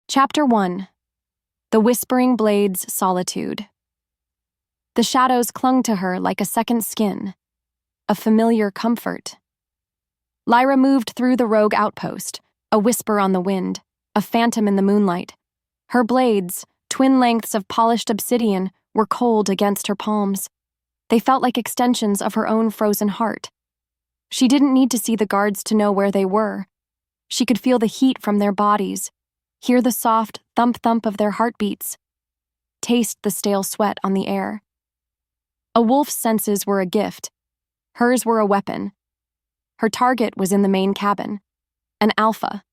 Chapter 1. The Whispering Blade's Solitude. The shadows clung to her like a second skin, a familiar comfort. Lyra moved through the rogue outpost, a whisper on the wind, a phantom in the moonlight. Her blades, twin lengths of polished obsidian, were cold against her palms. They felt like extensions of her own frozen heart. She didn't need to see the guards to know where they were. She could feel the heat from their bodies, hear the soft thump-thump of their heartbeats, taste the stale sweat on the air. A wolf's senses were a gift. Hers were a weapon. Her target was in the main cabin, an alpha,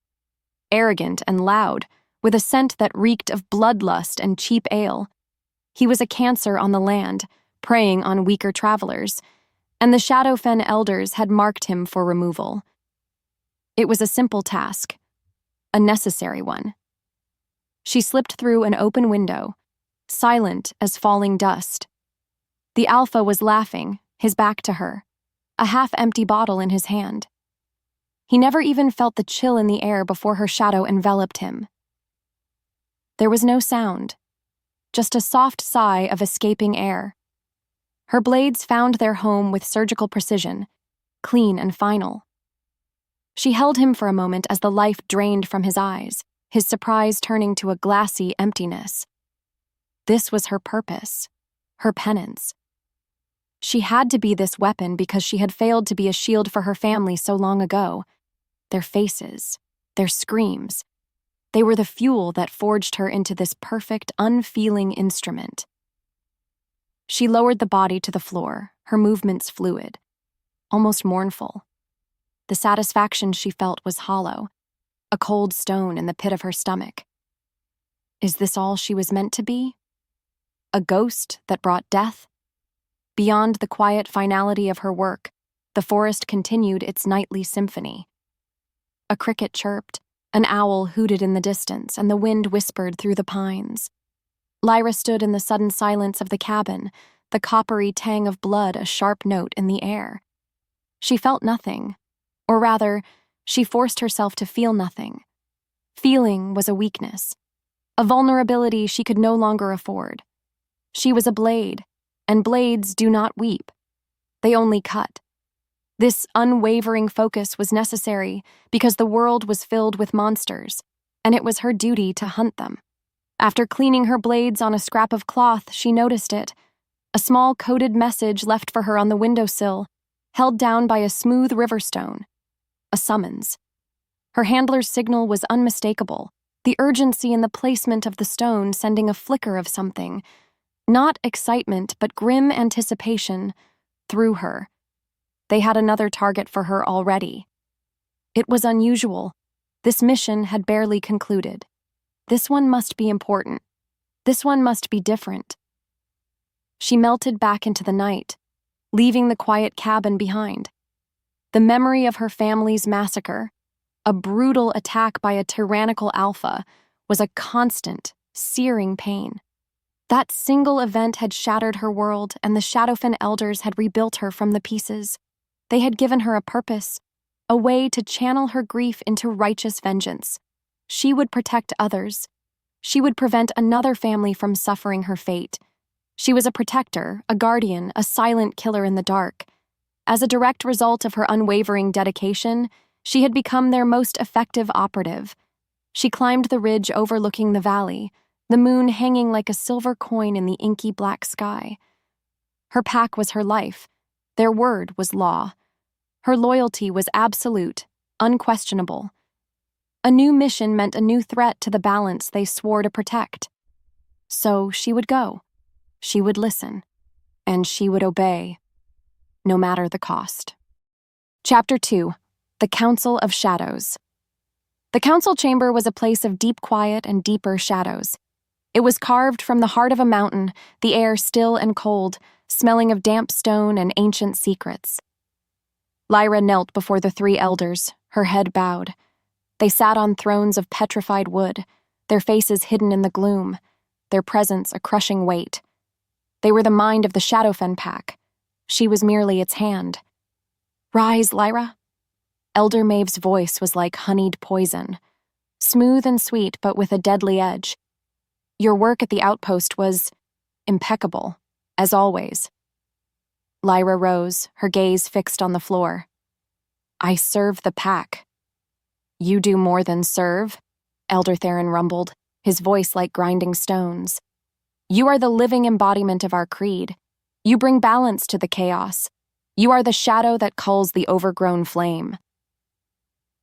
arrogant and loud, with a scent that reeked of bloodlust and cheap ale. He was a cancer on the land, preying on weaker travelers, and the Shadowfen elders had marked him for removal. It was a simple task, a necessary one. She slipped through an open window, silent as falling dust. The alpha was laughing, his back to her, a half-empty bottle in his hand. He never even felt the chill in the air before her shadow enveloped him. There was no sound, just a soft sigh of escaping air. Her blades found their home with surgical precision, clean and final. She held him for a moment as the life drained from his eyes, his surprise turning to a glassy emptiness. This was her purpose, her penance. She had to be this weapon because she had failed to be a shield for her family so long ago. Their faces, their screams, they were the fuel that forged her into this perfect, unfeeling instrument. She lowered the body to the floor, her movements fluid, almost mournful. The satisfaction she felt was hollow, a cold stone in the pit of her stomach. Is this all she was meant to be? A ghost that brought death? Beyond the quiet finality of her work, the forest continued its nightly symphony. A cricket chirped, an owl hooted in the distance, and the wind whispered through the pines. Lyra stood in the sudden silence of the cabin, the coppery tang of blood a sharp note in the air. She felt nothing. Or rather, she forced herself to feel nothing. Feeling was a weakness, a vulnerability she could no longer afford. She was a blade, and blades do not weep. They only cut. This unwavering focus was necessary because the world was filled with monsters, and it was her duty to hunt them. After cleaning her blades on a scrap of cloth, she noticed it, a small coded message left for her on the windowsill, held down by a smooth river stone. A summons. Her handler's signal was unmistakable, the urgency in the placement of the stone sending a flicker of something, not excitement but grim anticipation, through her. They had another target for her already. It was unusual. This mission had barely concluded. This one must be important. This one must be different. She melted back into the night, leaving the quiet cabin behind. The memory of her family's massacre, a brutal attack by a tyrannical alpha, was a constant, searing pain. That single event had shattered her world, and the Shadowfen elders had rebuilt her from the pieces. They had given her a purpose, a way to channel her grief into righteous vengeance. She would protect others. She would prevent another family from suffering her fate. She was a protector, a guardian, a silent killer in the dark. As a direct result of her unwavering dedication, she had become their most effective operative. She climbed the ridge overlooking the valley, the moon hanging like a silver coin in the inky black sky. Her pack was her life. Their word was law. Her loyalty was absolute, unquestionable. A new mission meant a new threat to the balance they swore to protect. So she would go. She would listen. And she would obey, no matter the cost. Chapter 2. The Council of Shadows. The council chamber was a place of deep quiet and deeper shadows. It was carved from the heart of a mountain, the air still and cold, smelling of damp stone and ancient secrets. Lyra knelt before the three elders, her head bowed. They sat on thrones of petrified wood, their faces hidden in the gloom, their presence a crushing weight. They were the mind of the Shadowfen pack. She was merely its hand. "Rise, Lyra." Elder Maeve's voice was like honeyed poison. smooth and sweet but with a deadly edge. Your work at the outpost was impeccable, as always. Lyra rose, her gaze fixed on the floor. I serve the pack. You do more than serve, Elder Theron rumbled, his voice like grinding stones. You are the living embodiment of our creed. You bring balance to the chaos. You are the shadow that culls the overgrown flame.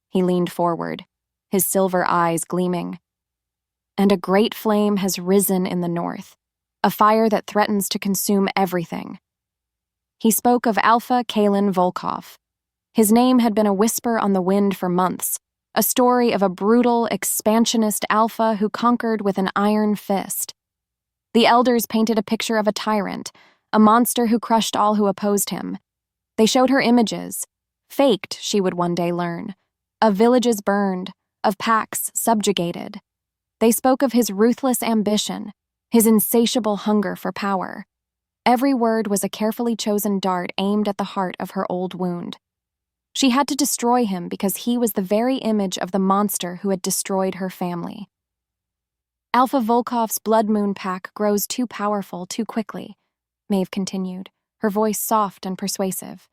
He leaned forward, his silver eyes gleaming. And a great flame has risen in the north, a fire that threatens to consume everything. He spoke of Alpha Kalen Volkov. His name had been a whisper on the wind for months, a story of a brutal, expansionist alpha who conquered with an iron fist. The elders painted a picture of a tyrant, a monster who crushed all who opposed him. They showed her images, faked, she would one day learn, of villages burned, of packs subjugated. They spoke of his ruthless ambition, his insatiable hunger for power. Every word was a carefully chosen dart aimed at the heart of her old wound. She had to destroy him because he was the very image of the monster who had destroyed her family. Alpha Volkov's blood moon pack grows too powerful too quickly, Maeve continued, her voice soft and persuasive.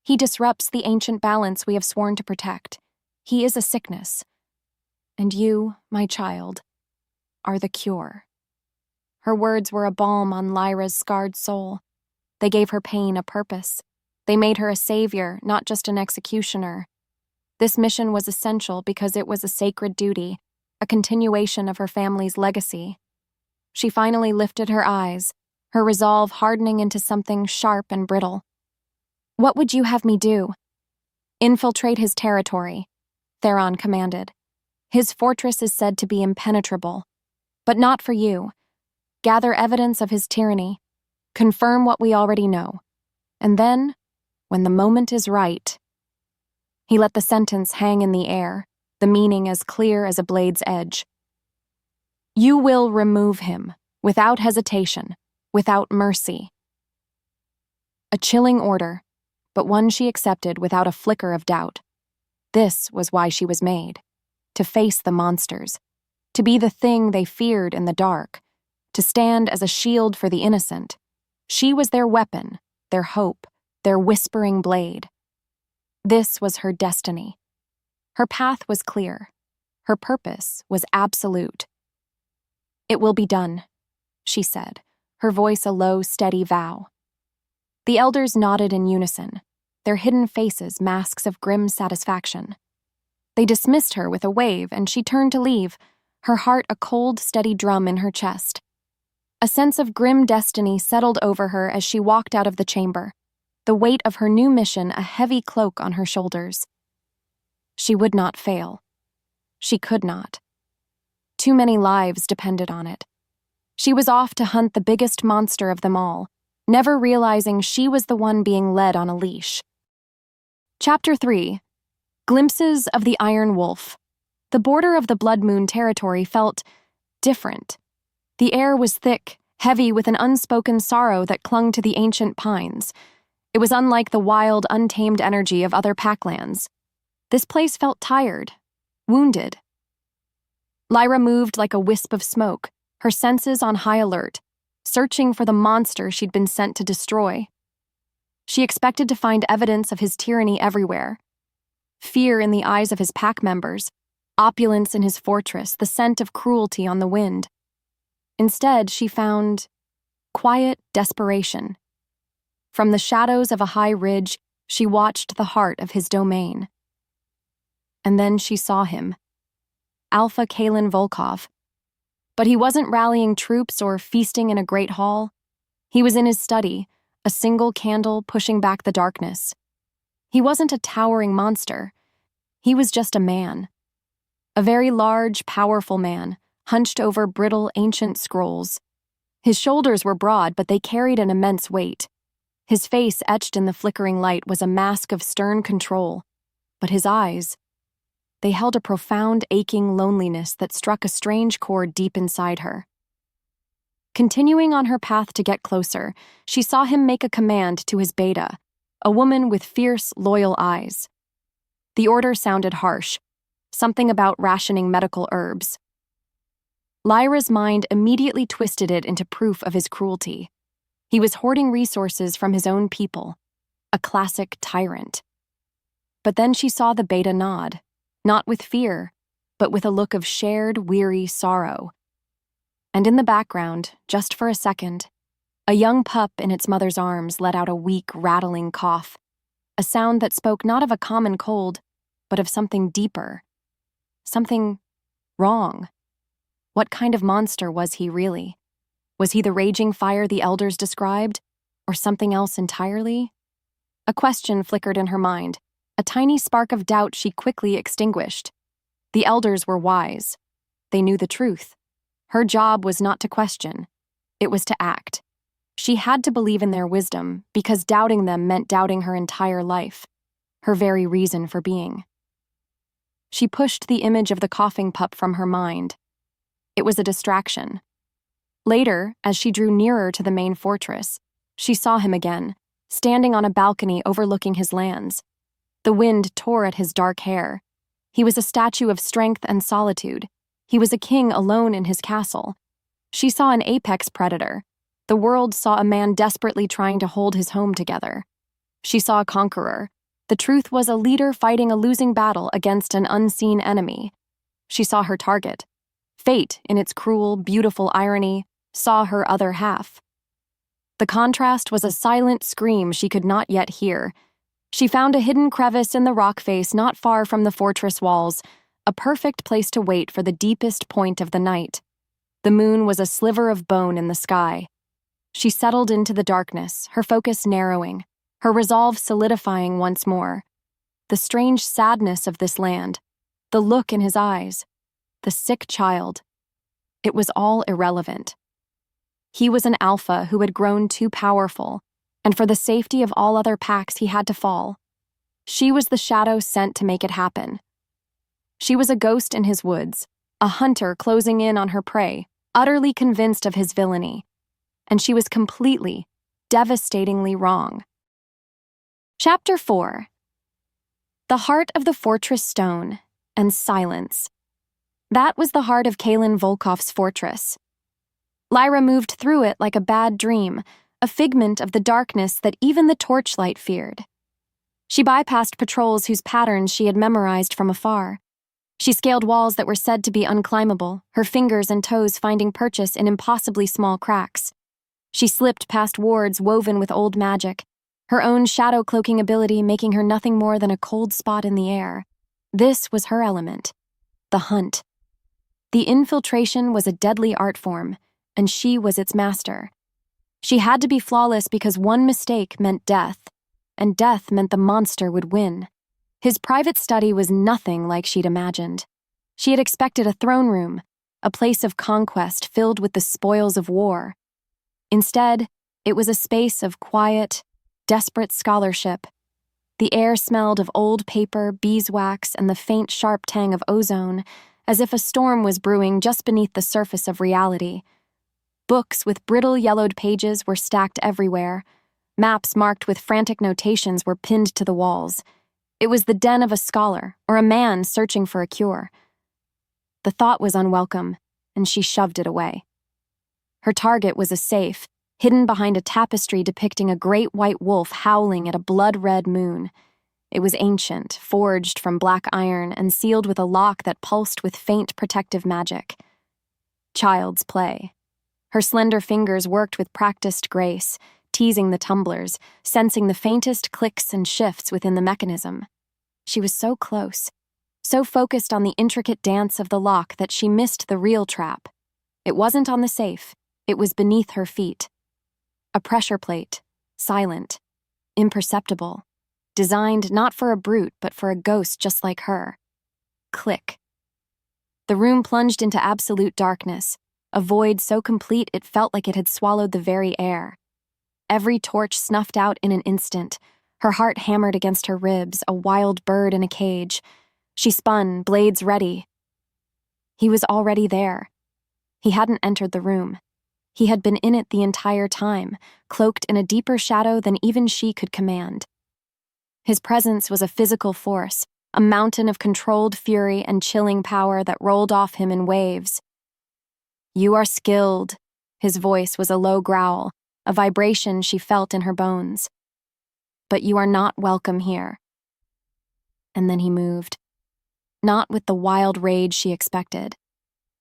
He disrupts the ancient balance we have sworn to protect. He is a sickness. And you, my child, are the cure. Her words were a balm on Lyra's scarred soul. They gave her pain a purpose. They made her a savior, not just an executioner. This mission was essential because it was a sacred duty, a continuation of her family's legacy. She finally lifted her eyes, her resolve hardening into something sharp and brittle. What would you have me do? Infiltrate his territory, Theron commanded. His fortress is said to be impenetrable. But not for you. Gather evidence of his tyranny. Confirm what we already know. And then, when the moment is right... He let the sentence hang in the air, the meaning as clear as a blade's edge. You will remove him, without hesitation, without mercy. A chilling order, but one she accepted without a flicker of doubt. This was why she was made, to face the monsters, to be the thing they feared in the dark, to stand as a shield for the innocent. She was their weapon, their hope, their whispering blade. This was her destiny. Her path was clear. Her purpose was absolute. It will be done, she said, her voice a low, steady vow. The elders nodded in unison, their hidden faces masks of grim satisfaction. They dismissed her with a wave, and she turned to leave, her heart a cold, steady drum in her chest. A sense of grim destiny settled over her as she walked out of the chamber, the weight of her new mission a heavy cloak on her shoulders. She would not fail. She could not. Too many lives depended on it. She was off to hunt the biggest monster of them all, never realizing she was the one being led on a leash. Chapter 3. Glimpses of the Iron Wolf. The border of the Blood Moon territory felt different. The air was thick, heavy with an unspoken sorrow that clung to the ancient pines. It was unlike the wild, untamed energy of other packlands. This place felt tired, wounded. Lyra moved like a wisp of smoke, her senses on high alert, searching for the monster she'd been sent to destroy. She expected to find evidence of his tyranny everywhere. Fear in the eyes of his pack members, opulence in his fortress, the scent of cruelty on the wind. Instead, she found quiet desperation. From the shadows of a high ridge, she watched the heart of his domain. And then she saw him, Alpha Kalen Volkov. But he wasn't rallying troops or feasting in a great hall. He was in his study, a single candle pushing back the darkness. He wasn't a towering monster. He was just a man. A very large, powerful man, hunched over brittle, ancient scrolls. His shoulders were broad, but they carried an immense weight. His face, etched in the flickering light, was a mask of stern control. But his eyes, they held a profound, aching loneliness that struck a strange chord deep inside her. Continuing on her path to get closer, she saw him make a command to his beta, a woman with fierce, loyal eyes. The order sounded harsh, something about rationing medical herbs. Lyra's mind immediately twisted it into proof of his cruelty. He was hoarding resources from his own people, a classic tyrant. But then she saw the beta nod, not with fear, but with a look of shared, weary sorrow. And in the background, just for a second, a young pup in its mother's arms let out a weak, rattling cough, a sound that spoke not of a common cold, but of something deeper, something wrong. What kind of monster was he really? Was he the raging fire the elders described, or something else entirely? A question flickered in her mind, a tiny spark of doubt she quickly extinguished. The elders were wise. They knew the truth. Her job was not to question. It was to act. She had to believe in their wisdom, because doubting them meant doubting her entire life, her very reason for being. She pushed the image of the coughing pup from her mind. It was a distraction. Later, as she drew nearer to the main fortress, she saw him again, standing on a balcony overlooking his lands. The wind tore at his dark hair. He was a statue of strength and solitude. He was a king alone in his castle. She saw an apex predator. The world saw a man desperately trying to hold his home together. She saw a conqueror. The truth was a leader fighting a losing battle against an unseen enemy. She saw her target. Fate, in its cruel, beautiful irony, saw her other half. The contrast was a silent scream she could not yet hear. She found a hidden crevice in the rock face not far from the fortress walls, a perfect place to wait for the deepest point of the night. The moon was a sliver of bone in the sky. She settled into the darkness, her focus narrowing, her resolve solidifying once more. The strange sadness of this land, the look in his eyes, the sick child. It was all irrelevant. He was an alpha who had grown too powerful, and for the safety of all other packs he had to fall. She was the shadow sent to make it happen. She was a ghost in his woods, a hunter closing in on her prey, utterly convinced of his villainy. And she was completely, devastatingly wrong. Chapter 4. The Heart of the Fortress Stone and Silence. That was the heart of Kalin Volkov's fortress. Lyra moved through it like a bad dream, a figment of the darkness that even the torchlight feared. She bypassed patrols whose patterns she had memorized from afar. She scaled walls that were said to be unclimbable, her fingers and toes finding purchase in impossibly small cracks. She slipped past wards woven with old magic, her own shadow-cloaking ability making her nothing more than a cold spot in the air. This was her element, the hunt. The infiltration was a deadly art form, and she was its master. She had to be flawless because one mistake meant death, and death meant the monster would win. His private study was nothing like she'd imagined. She had expected a throne room, a place of conquest filled with the spoils of war. Instead, it was a space of quiet, desperate scholarship. The air smelled of old paper, beeswax, and the faint, sharp tang of ozone, as if a storm was brewing just beneath the surface of reality. Books with brittle, yellowed pages were stacked everywhere. Maps marked with frantic notations were pinned to the walls. It was the den of a scholar, or a man searching for a cure. The thought was unwelcome, and she shoved it away. Her target was a safe, hidden behind a tapestry depicting a great white wolf howling at a blood-red moon. It was ancient, forged from black iron, and sealed with a lock that pulsed with faint protective magic. Child's play. Her slender fingers worked with practiced grace, teasing the tumblers, sensing the faintest clicks and shifts within the mechanism. She was so close, so focused on the intricate dance of the lock that she missed the real trap. It wasn't on the safe, it was beneath her feet. A pressure plate, silent, imperceptible, designed not for a brute but for a ghost just like her. Click. The room plunged into absolute darkness, a void so complete it felt like it had swallowed the very air. Every torch snuffed out in an instant. Her heart hammered against her ribs, a wild bird in a cage. She spun, blades ready. He was already there. He hadn't entered the room. He had been in it the entire time, cloaked in a deeper shadow than even she could command. His presence was a physical force, a mountain of controlled fury and chilling power that rolled off him in waves. "You are skilled." His voice was a low growl, a vibration she felt in her bones. "But you are not welcome here." And then he moved. Not with the wild rage she expected,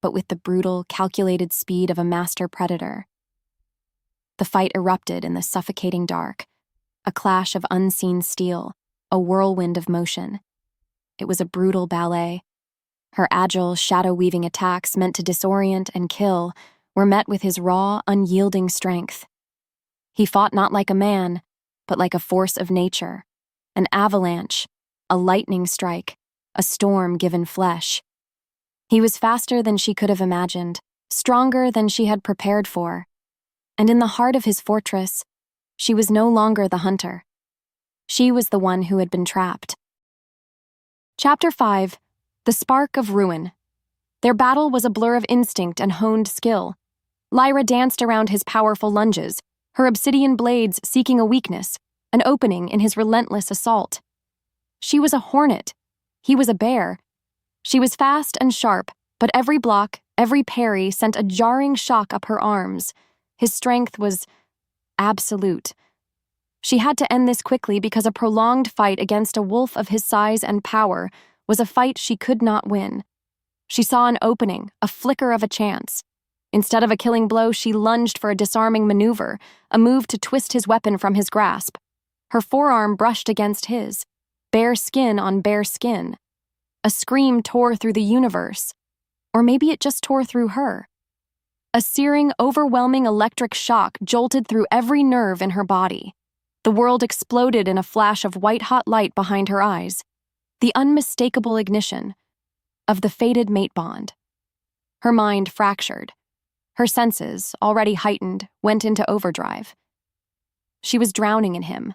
but with the brutal, calculated speed of a master predator. The fight erupted in the suffocating dark, a clash of unseen steel, a whirlwind of motion. It was a brutal ballet. Her agile, shadow-weaving attacks meant to disorient and kill were met with his raw, unyielding strength. He fought not like a man, but like a force of nature, an avalanche, a lightning strike, a storm given flesh. He was faster than she could have imagined, stronger than she had prepared for. And in the heart of his fortress, she was no longer the hunter. She was the one who had been trapped. Chapter 5. The Spark of Ruin. Their battle was a blur of instinct and honed skill. Lyra danced around his powerful lunges, her obsidian blades seeking a weakness, an opening in his relentless assault. She was a hornet. He was a bear. She was fast and sharp, but every block, every parry sent a jarring shock up her arms. His strength was absolute. She had to end this quickly because a prolonged fight against a wolf of his size and power was a fight she could not win. She saw an opening, a flicker of a chance. Instead of a killing blow, she lunged for a disarming maneuver, a move to twist his weapon from his grasp. Her forearm brushed against his, bare skin on bare skin. A scream tore through the universe. Or maybe it just tore through her. A searing, overwhelming electric shock jolted through every nerve in her body. The world exploded in a flash of white-hot light behind her eyes. The unmistakable ignition of the fated mate bond. Her mind fractured. Her senses, already heightened, went into overdrive. She was drowning in him.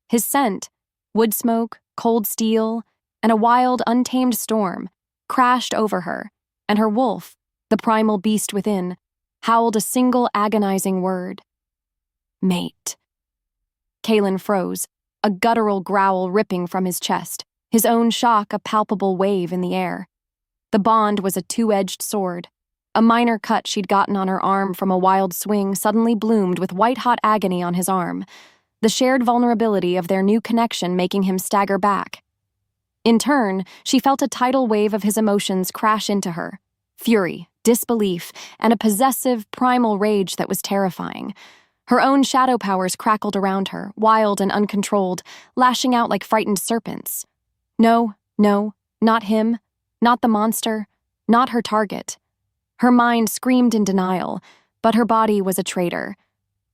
His scent, wood smoke, cold steel, and a wild, untamed storm crashed over her, and her wolf, the primal beast within, howled a single agonizing word. Mate. Kalen froze, a guttural growl ripping from his chest, his own shock a palpable wave in the air. The bond was a two-edged sword. A minor cut she'd gotten on her arm from a wild swing suddenly bloomed with white-hot agony on his arm, the shared vulnerability of their new connection making him stagger back. In turn, she felt a tidal wave of his emotions crash into her. Fury, disbelief, and a possessive, primal rage that was terrifying. Her own shadow powers crackled around her, wild and uncontrolled, lashing out like frightened serpents. No, not him, not the monster, not her target. Her mind screamed in denial, but her body was a traitor.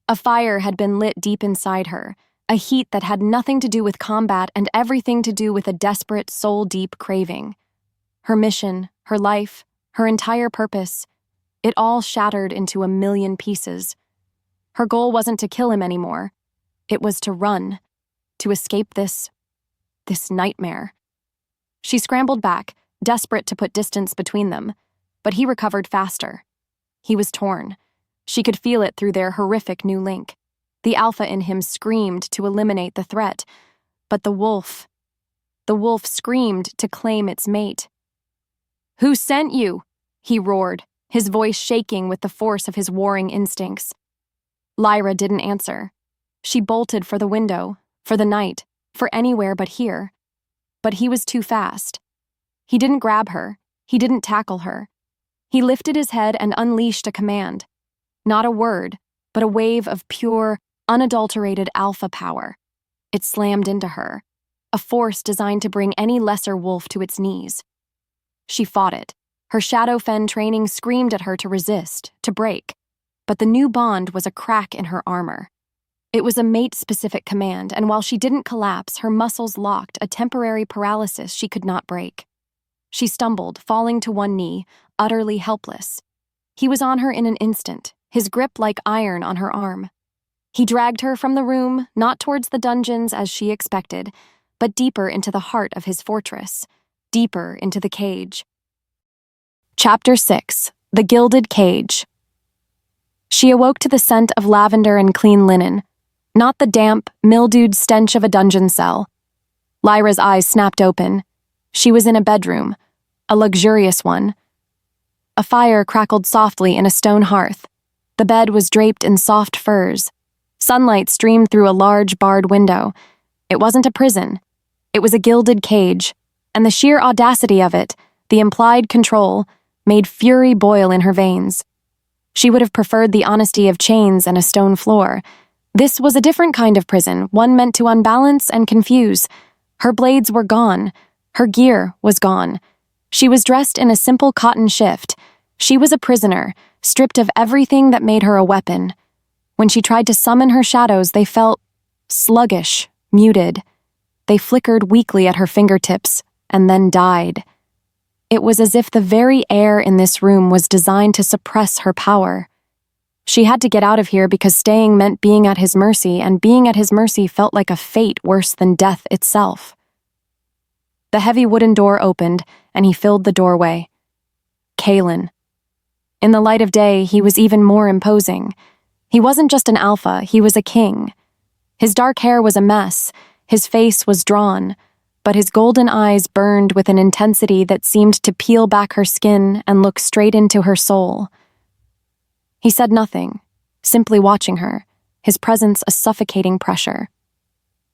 A fire had been lit deep inside her, a heat that had nothing to do with combat and everything to do with a desperate, soul-deep craving. Her mission, her life, her entire purpose, it all shattered into a million pieces. Her goal wasn't to kill him anymore. It was to run, to escape this nightmare. She scrambled back, desperate to put distance between them, but he recovered faster. He was torn. She could feel it through their horrific new link. The alpha in him screamed to eliminate the threat, but the wolf screamed to claim its mate. "Who sent you?" he roared, his voice shaking with the force of his warring instincts. Lyra didn't answer. She bolted for the window, for the night, for anywhere but here. But he was too fast. He didn't grab her. He didn't tackle her. He lifted his head and unleashed a command. Not a word, but a wave of pure, unadulterated alpha power. It slammed into her, a force designed to bring any lesser wolf to its knees. She fought it. Her shadow fen training screamed at her to resist, to break. But the new bond was a crack in her armor. It was a mate-specific command, and while she didn't collapse, her muscles locked, a temporary paralysis she could not break. She stumbled, falling to one knee, utterly helpless. He was on her in an instant, his grip like iron on her arm. He dragged her from the room, not towards the dungeons as she expected, but deeper into the heart of his fortress, deeper into the cage. Chapter 6. The Gilded Cage. She awoke to the scent of lavender and clean linen, not the damp, mildewed stench of a dungeon cell. Lyra's eyes snapped open. She was in a bedroom, a luxurious one. A fire crackled softly in a stone hearth. The bed was draped in soft furs. Sunlight streamed through a large barred window. It wasn't a prison. It was a gilded cage, and the sheer audacity of it, the implied control, made fury boil in her veins. She would have preferred the honesty of chains and a stone floor. This was a different kind of prison, one meant to unbalance and confuse. Her blades were gone. Her gear was gone. She was dressed in a simple cotton shift. She was a prisoner, stripped of everything that made her a weapon. When she tried to summon her shadows, they felt sluggish, muted. They flickered weakly at her fingertips, and then died. It was as if the very air in this room was designed to suppress her power. She had to get out of here because staying meant being at his mercy, and being at his mercy felt like a fate worse than death itself. The heavy wooden door opened, and he filled the doorway. Kalen. In the light of day, he was even more imposing. He wasn't just an alpha, he was a king. His dark hair was a mess, his face was drawn, but his golden eyes burned with an intensity that seemed to peel back her skin and look straight into her soul. He said nothing, simply watching her, his presence a suffocating pressure.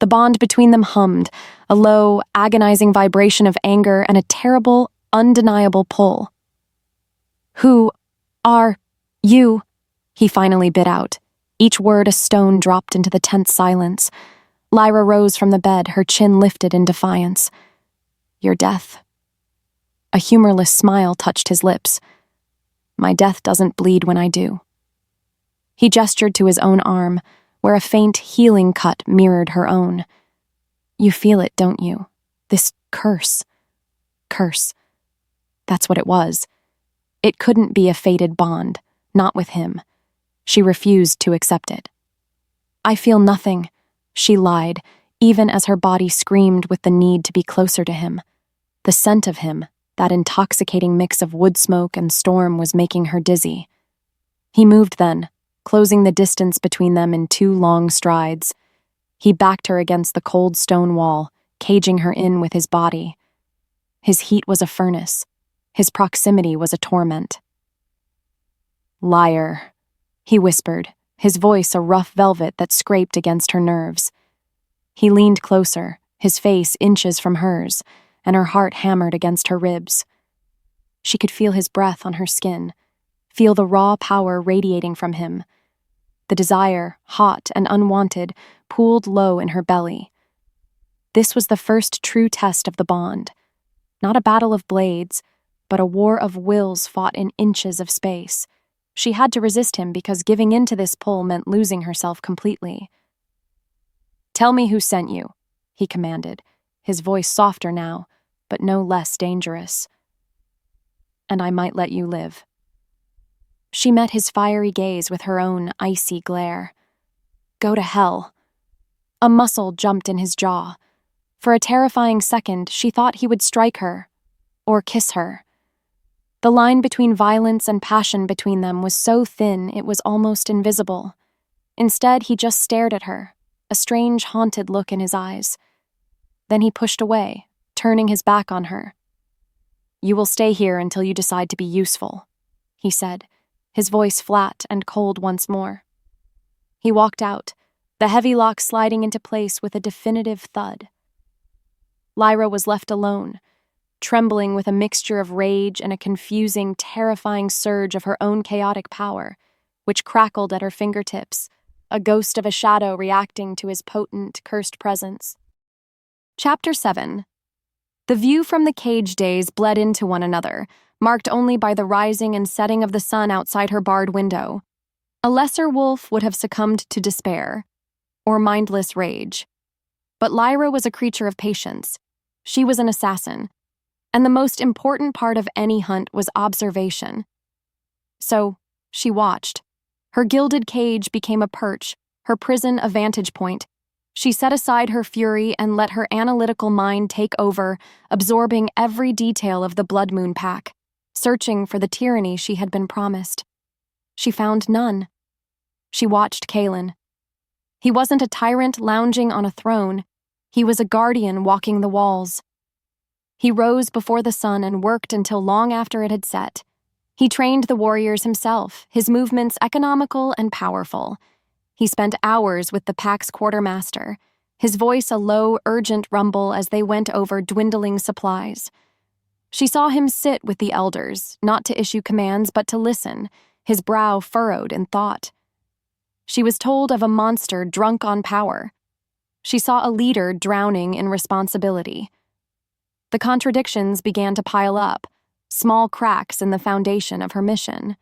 The bond between them hummed, a low, agonizing vibration of anger and a terrible, undeniable pull. "Who are you?" he finally bit out, each word a stone dropped into the tense silence. Lyra rose from the bed, her chin lifted in defiance. "Your death." A humorless smile touched his lips. "My death doesn't bleed when I do." He gestured to his own arm, where a faint, healing cut mirrored her own. "You feel it, don't you? This curse." Curse. That's what it was. It couldn't be a fated bond, not with him. She refused to accept it. "I feel nothing," she lied, even as her body screamed with the need to be closer to him. The scent of him, that intoxicating mix of wood smoke and storm, was making her dizzy. He moved then, closing the distance between them in 2 long strides. He backed her against the cold stone wall, caging her in with his body. His heat was a furnace. His proximity was a torment. "Liar," he whispered, his voice a rough velvet that scraped against her nerves. He leaned closer, his face inches from hers, and her heart hammered against her ribs. She could feel his breath on her skin, feel the raw power radiating from him. The desire, hot and unwanted, pooled low in her belly. This was the first true test of the bond. Not a battle of blades, but a war of wills fought in inches of space. She had to resist him because giving in to this pull meant losing herself completely. "Tell me who sent you," he commanded, his voice softer now, but no less dangerous. "And I might let you live." She met his fiery gaze with her own icy glare. "Go to hell." A muscle jumped in his jaw. For a terrifying second, she thought he would strike her, or kiss her. The line between violence and passion between them was so thin it was almost invisible. Instead, he just stared at her, a strange, haunted look in his eyes. Then he pushed away, turning his back on her. "You will stay here until you decide to be useful," he said, his voice flat and cold once more. He walked out, the heavy lock sliding into place with a definitive thud. Lyra was left alone, trembling with a mixture of rage and a confusing, terrifying surge of her own chaotic power, which crackled at her fingertips, a ghost of a shadow reacting to his potent, cursed presence. Chapter 7. The view from the cage days bled into one another, marked only by the rising and setting of the sun outside her barred window. A lesser wolf would have succumbed to despair, or mindless rage. But Lyra was a creature of patience. She was an assassin, and the most important part of any hunt was observation. So, she watched. Her gilded cage became a perch, her prison a vantage point. She set aside her fury and let her analytical mind take over, absorbing every detail of the Blood Moon pack, searching for the tyranny she had been promised. She found none. She watched Kalen. He wasn't a tyrant lounging on a throne. He was a guardian walking the walls. He rose before the sun and worked until long after it had set. He trained the warriors himself, his movements economical and powerful. He spent hours with the pack's quartermaster, his voice a low, urgent rumble as they went over dwindling supplies. She saw him sit with the elders, not to issue commands but to listen, his brow furrowed in thought. She was told of a monster drunk on power. She saw a leader drowning in responsibility. The contradictions began to pile up, small cracks in the foundation of her mission.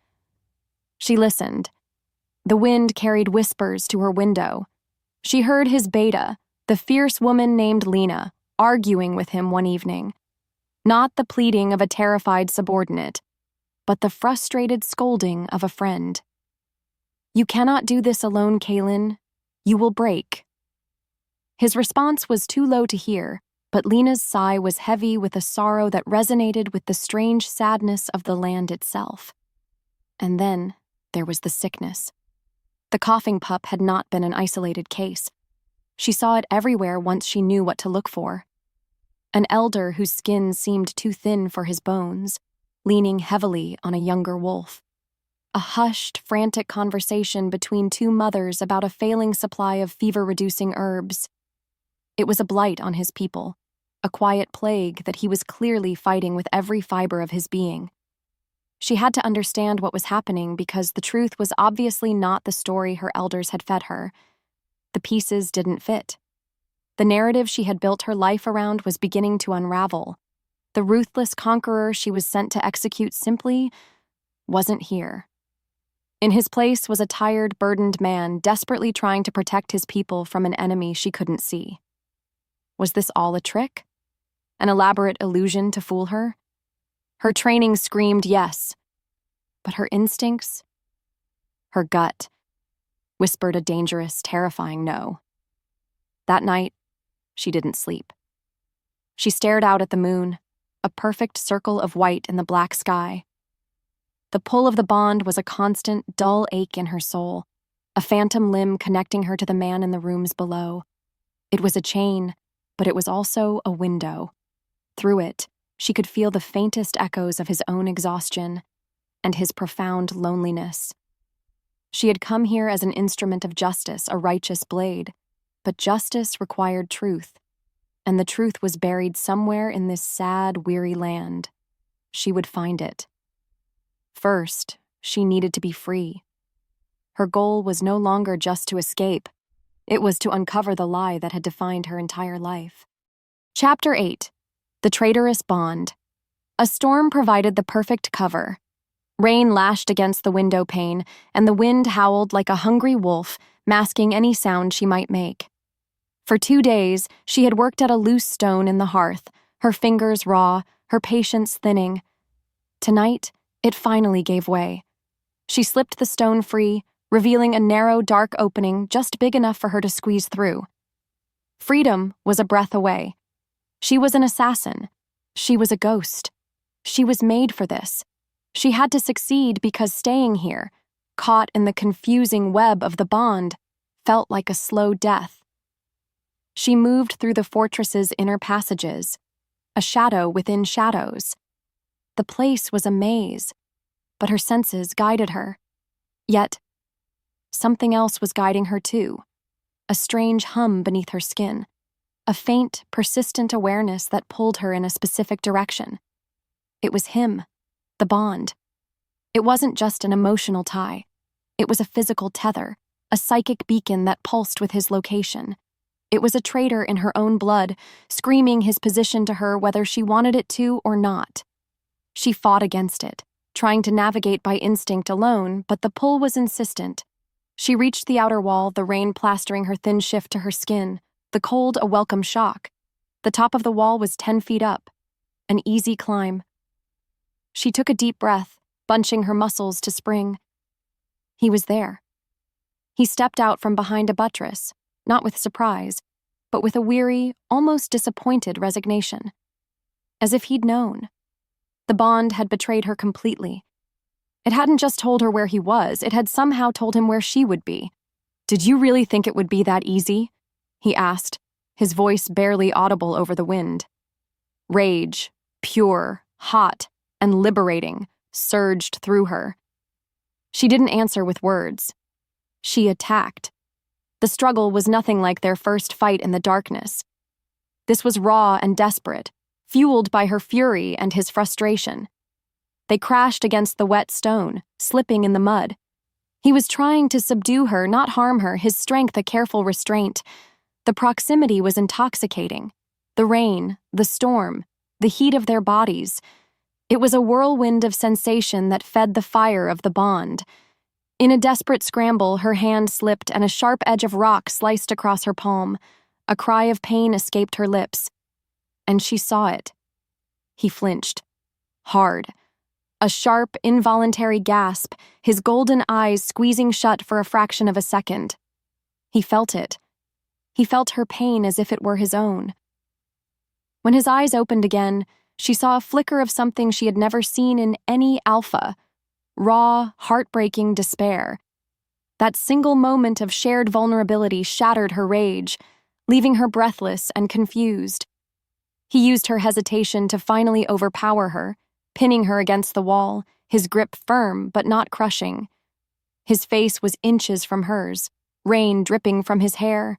She listened. The wind carried whispers to her window. She heard his beta, the fierce woman named Lena, arguing with him one evening. Not the pleading of a terrified subordinate, but the frustrated scolding of a friend. "You cannot do this alone, Kaylin. You will break." His response was too low to hear, but Lena's sigh was heavy with a sorrow that resonated with the strange sadness of the land itself. And then there was the sickness. The coughing pup had not been an isolated case. She saw it everywhere once she knew what to look for. An elder whose skin seemed too thin for his bones, leaning heavily on a younger wolf. A hushed, frantic conversation between two mothers about a failing supply of fever-reducing herbs. It was a blight on his people, a quiet plague that he was clearly fighting with every fiber of his being. She had to understand what was happening because the truth was obviously not the story her elders had fed her. The pieces didn't fit. The narrative she had built her life around was beginning to unravel. The ruthless conqueror she was sent to execute simply wasn't here. In his place was a tired, burdened man desperately trying to protect his people from an enemy she couldn't see. Was this all a trick? An elaborate illusion to fool her? Her training screamed yes, but her instincts, her gut, whispered a dangerous, terrifying no. That night, she didn't sleep. She stared out at the moon, a perfect circle of white in the black sky. The pull of the bond was a constant, dull ache in her soul, a phantom limb connecting her to the man in the rooms below. It was a chain, but it was also a window. Through it, she could feel the faintest echoes of his own exhaustion and his profound loneliness. She had come here as an instrument of justice, a righteous blade, but justice required truth, and the truth was buried somewhere in this sad, weary land. She would find it. First, she needed to be free. Her goal was no longer just to escape. It was to uncover the lie that had defined her entire life. Chapter 8. The Traitorous Bond. A storm provided the perfect cover. Rain lashed against the window pane, and the wind howled like a hungry wolf, masking any sound she might make. For 2 days, she had worked at a loose stone in the hearth, her fingers raw, her patience thinning. Tonight, it finally gave way. She slipped the stone free, revealing a narrow, dark opening just big enough for her to squeeze through. Freedom was a breath away. She was an assassin. She was a ghost. She was made for this. She had to succeed because staying here, caught in the confusing web of the bond, felt like a slow death. She moved through the fortress's inner passages, a shadow within shadows. The place was a maze, but her senses guided her. Yet, something else was guiding her too, a strange hum beneath her skin, a faint, persistent awareness that pulled her in a specific direction. It was him, the bond. It wasn't just an emotional tie. It was a physical tether, a psychic beacon that pulsed with his location. It was a traitor in her own blood, screaming his position to her whether she wanted it to or not. She fought against it, trying to navigate by instinct alone, but the pull was insistent. She reached the outer wall, the rain plastering her thin shift to her skin, the cold a welcome shock. The top of the wall was 10 feet up, an easy climb. She took a deep breath, bunching her muscles to spring. He was there. He stepped out from behind a buttress, not with surprise, but with a weary, almost disappointed resignation. As if he'd known. The bond had betrayed her completely. It hadn't just told her where he was, it had somehow told him where she would be. "Did you really think it would be that easy?" he asked, his voice barely audible over the wind. Rage, pure, hot, and liberating, surged through her. She didn't answer with words. She attacked. The struggle was nothing like their first fight in the darkness. This was raw and desperate, fueled by her fury and his frustration. They crashed against the wet stone, slipping in the mud. He was trying to subdue her, not harm her, his strength a careful restraint. The proximity was intoxicating. The rain, the storm, the heat of their bodies. It was a whirlwind of sensation that fed the fire of the bond. In a desperate scramble, her hand slipped and a sharp edge of rock sliced across her palm. A cry of pain escaped her lips. And she saw it. He flinched. Hard. A sharp, involuntary gasp, his golden eyes squeezing shut for a fraction of a second. He felt it. He felt her pain as if it were his own. When his eyes opened again, she saw a flicker of something she had never seen in any alpha. Raw, heartbreaking despair. That single moment of shared vulnerability shattered her rage, leaving her breathless and confused. He used her hesitation to finally overpower her, pinning her against the wall, his grip firm but not crushing. His face was inches from hers, rain dripping from his hair.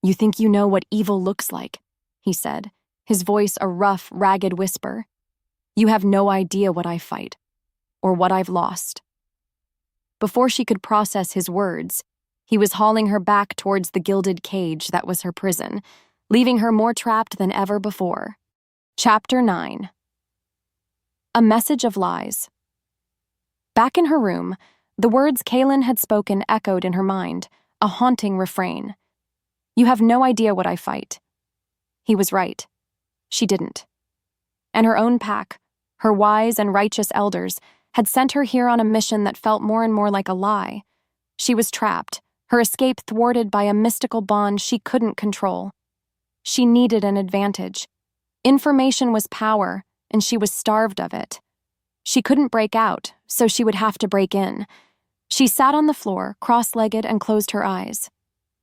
"You think you know what evil looks like," he said, his voice a rough, ragged whisper. "You have no idea what I fight, or what I've lost." Before she could process his words, he was hauling her back towards the gilded cage that was her prison, leaving her more trapped than ever before. Chapter 9. A Message of Lies. Back in her room, the words Kaylin had spoken echoed in her mind, a haunting refrain. "You have no idea what I fight." He was right. She didn't. And her own pack, her wise and righteous elders, had sent her here on a mission that felt more and more like a lie. She was trapped, her escape thwarted by a mystical bond she couldn't control. She needed an advantage. Information was power, and she was starved of it. She couldn't break out, so she would have to break in. She sat on the floor, cross-legged, and closed her eyes.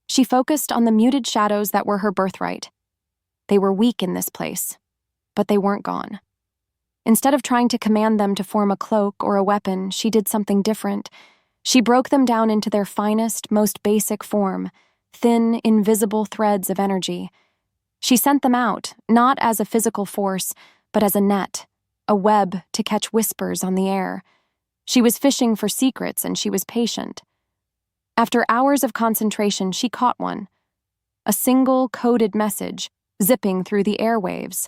She focused on the muted shadows that were her birthright. They were weak in this place, but they weren't gone. Instead of trying to command them to form a cloak or a weapon, she did something different. She broke them down into their finest, most basic form, thin, invisible threads of energy. She sent them out, not as a physical force, but as a net, a web to catch whispers on the air. She was fishing for secrets, and she was patient. After hours of concentration, she caught one. A single, coded message, zipping through the airwaves.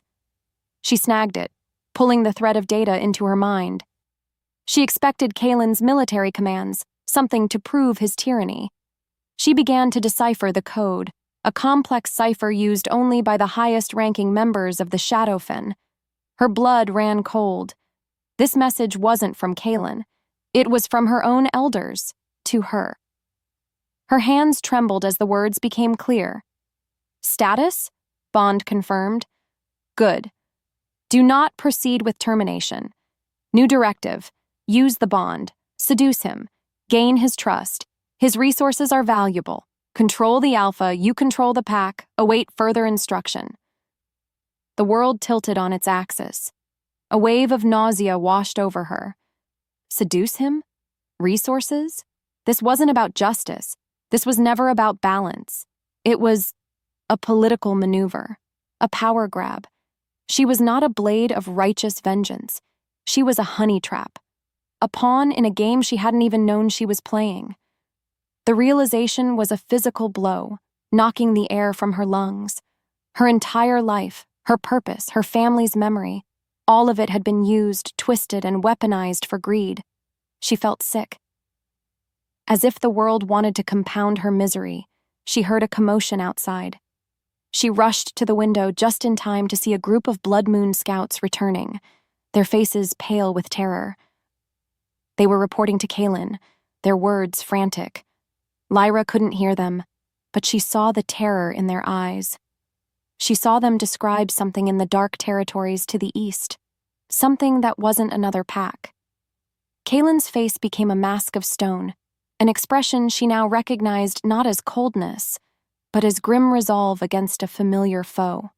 She snagged it, pulling the thread of data into her mind. She expected Kaylin's military commands, something to prove his tyranny. She began to decipher the code, a complex cipher used only by the highest-ranking members of the Shadowfen. Her blood ran cold. This message wasn't from Kaylin. It was from her own elders, to her. Her hands trembled as the words became clear. "Status?" Bond confirmed. "Good. Do not proceed with termination. New directive. Use the bond. Seduce him. Gain his trust. His resources are valuable. Control the alpha, you control the pack. Await further instruction." The world tilted on its axis. A wave of nausea washed over her. Seduce him? Resources? This wasn't about justice. This was never about balance. It was a political maneuver, a power grab. She was not a blade of righteous vengeance. She was a honey trap, a pawn in a game she hadn't even known she was playing. The realization was a physical blow, knocking the air from her lungs. Her entire life, her purpose, her family's memory, all of it had been used, twisted, and weaponized for greed. She felt sick. As if the world wanted to compound her misery, she heard a commotion outside. She rushed to the window just in time to see a group of Blood Moon scouts returning, their faces pale with terror. They were reporting to Kaylin, their words frantic. Lyra couldn't hear them, but she saw the terror in their eyes. She saw them describe something in the dark territories to the east, something that wasn't another pack. Kaylin's face became a mask of stone, an expression she now recognized not as coldness, but as grim resolve against a familiar foe.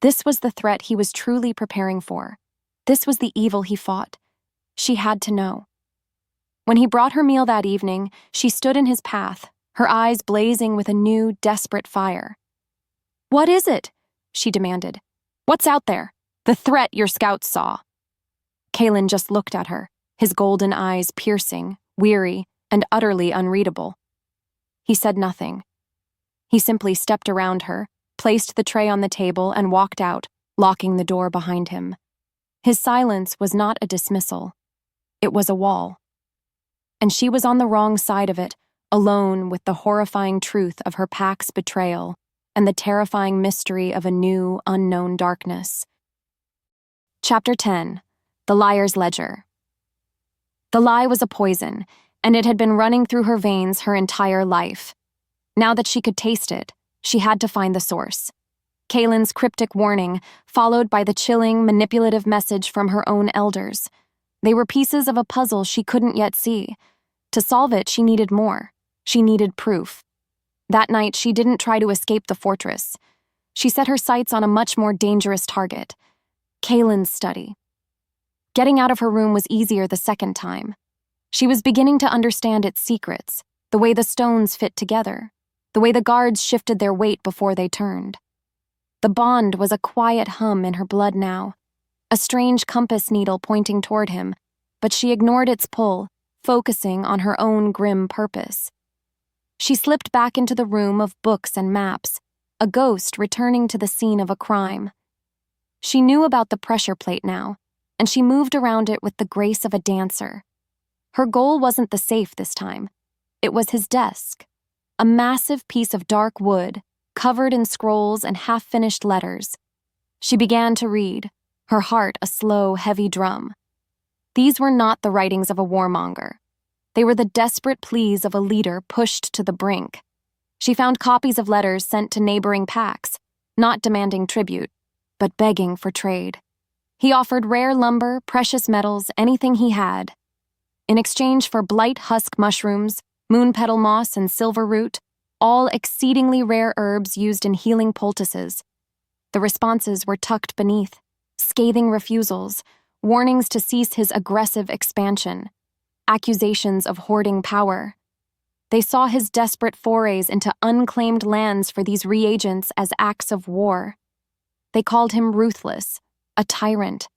This was the threat he was truly preparing for. This was the evil he fought. She had to know. When he brought her meal that evening, she stood in his path, her eyes blazing with a new, desperate fire. "What is it?" she demanded. "What's out there? The threat your scouts saw." Kalen just looked at her, his golden eyes piercing, weary, and utterly unreadable. He said nothing. He simply stepped around her, placed the tray on the table, and walked out, locking the door behind him. His silence was not a dismissal. It was a wall. And she was on the wrong side of it, alone with the horrifying truth of her pack's betrayal and the terrifying mystery of a new, unknown darkness. Chapter 10. The Liar's Ledger. The lie was a poison, and it had been running through her veins her entire life. Now that she could taste it, she had to find the source. Kalen's cryptic warning, followed by the chilling, manipulative message from her own elders. They were pieces of a puzzle she couldn't yet see. To solve it, she needed more. She needed proof. That night, she didn't try to escape the fortress. She set her sights on a much more dangerous target: Kalen's study. Getting out of her room was easier the second time. She was beginning to understand its secrets, the way the stones fit together, the way the guards shifted their weight before they turned. The bond was a quiet hum in her blood now, a strange compass needle pointing toward him, but she ignored its pull, focusing on her own grim purpose. She slipped back into the room of books and maps, a ghost returning to the scene of a crime. She knew about the pressure plate now, and she moved around it with the grace of a dancer. Her goal wasn't the safe this time. It was his desk, a massive piece of dark wood, covered in scrolls and half-finished letters. She began to read, her heart a slow, heavy drum. These were not the writings of a warmonger. They were the desperate pleas of a leader pushed to the brink. She found copies of letters sent to neighboring packs, not demanding tribute, but begging for trade. He offered rare lumber, precious metals, anything he had. In exchange for blight husk mushrooms, moon petal moss, and silver root, all exceedingly rare herbs used in healing poultices. The responses were tucked beneath, scathing refusals, warnings to cease his aggressive expansion, accusations of hoarding power. They saw his desperate forays into unclaimed lands for these reagents as acts of war. They called him ruthless, a tyrant,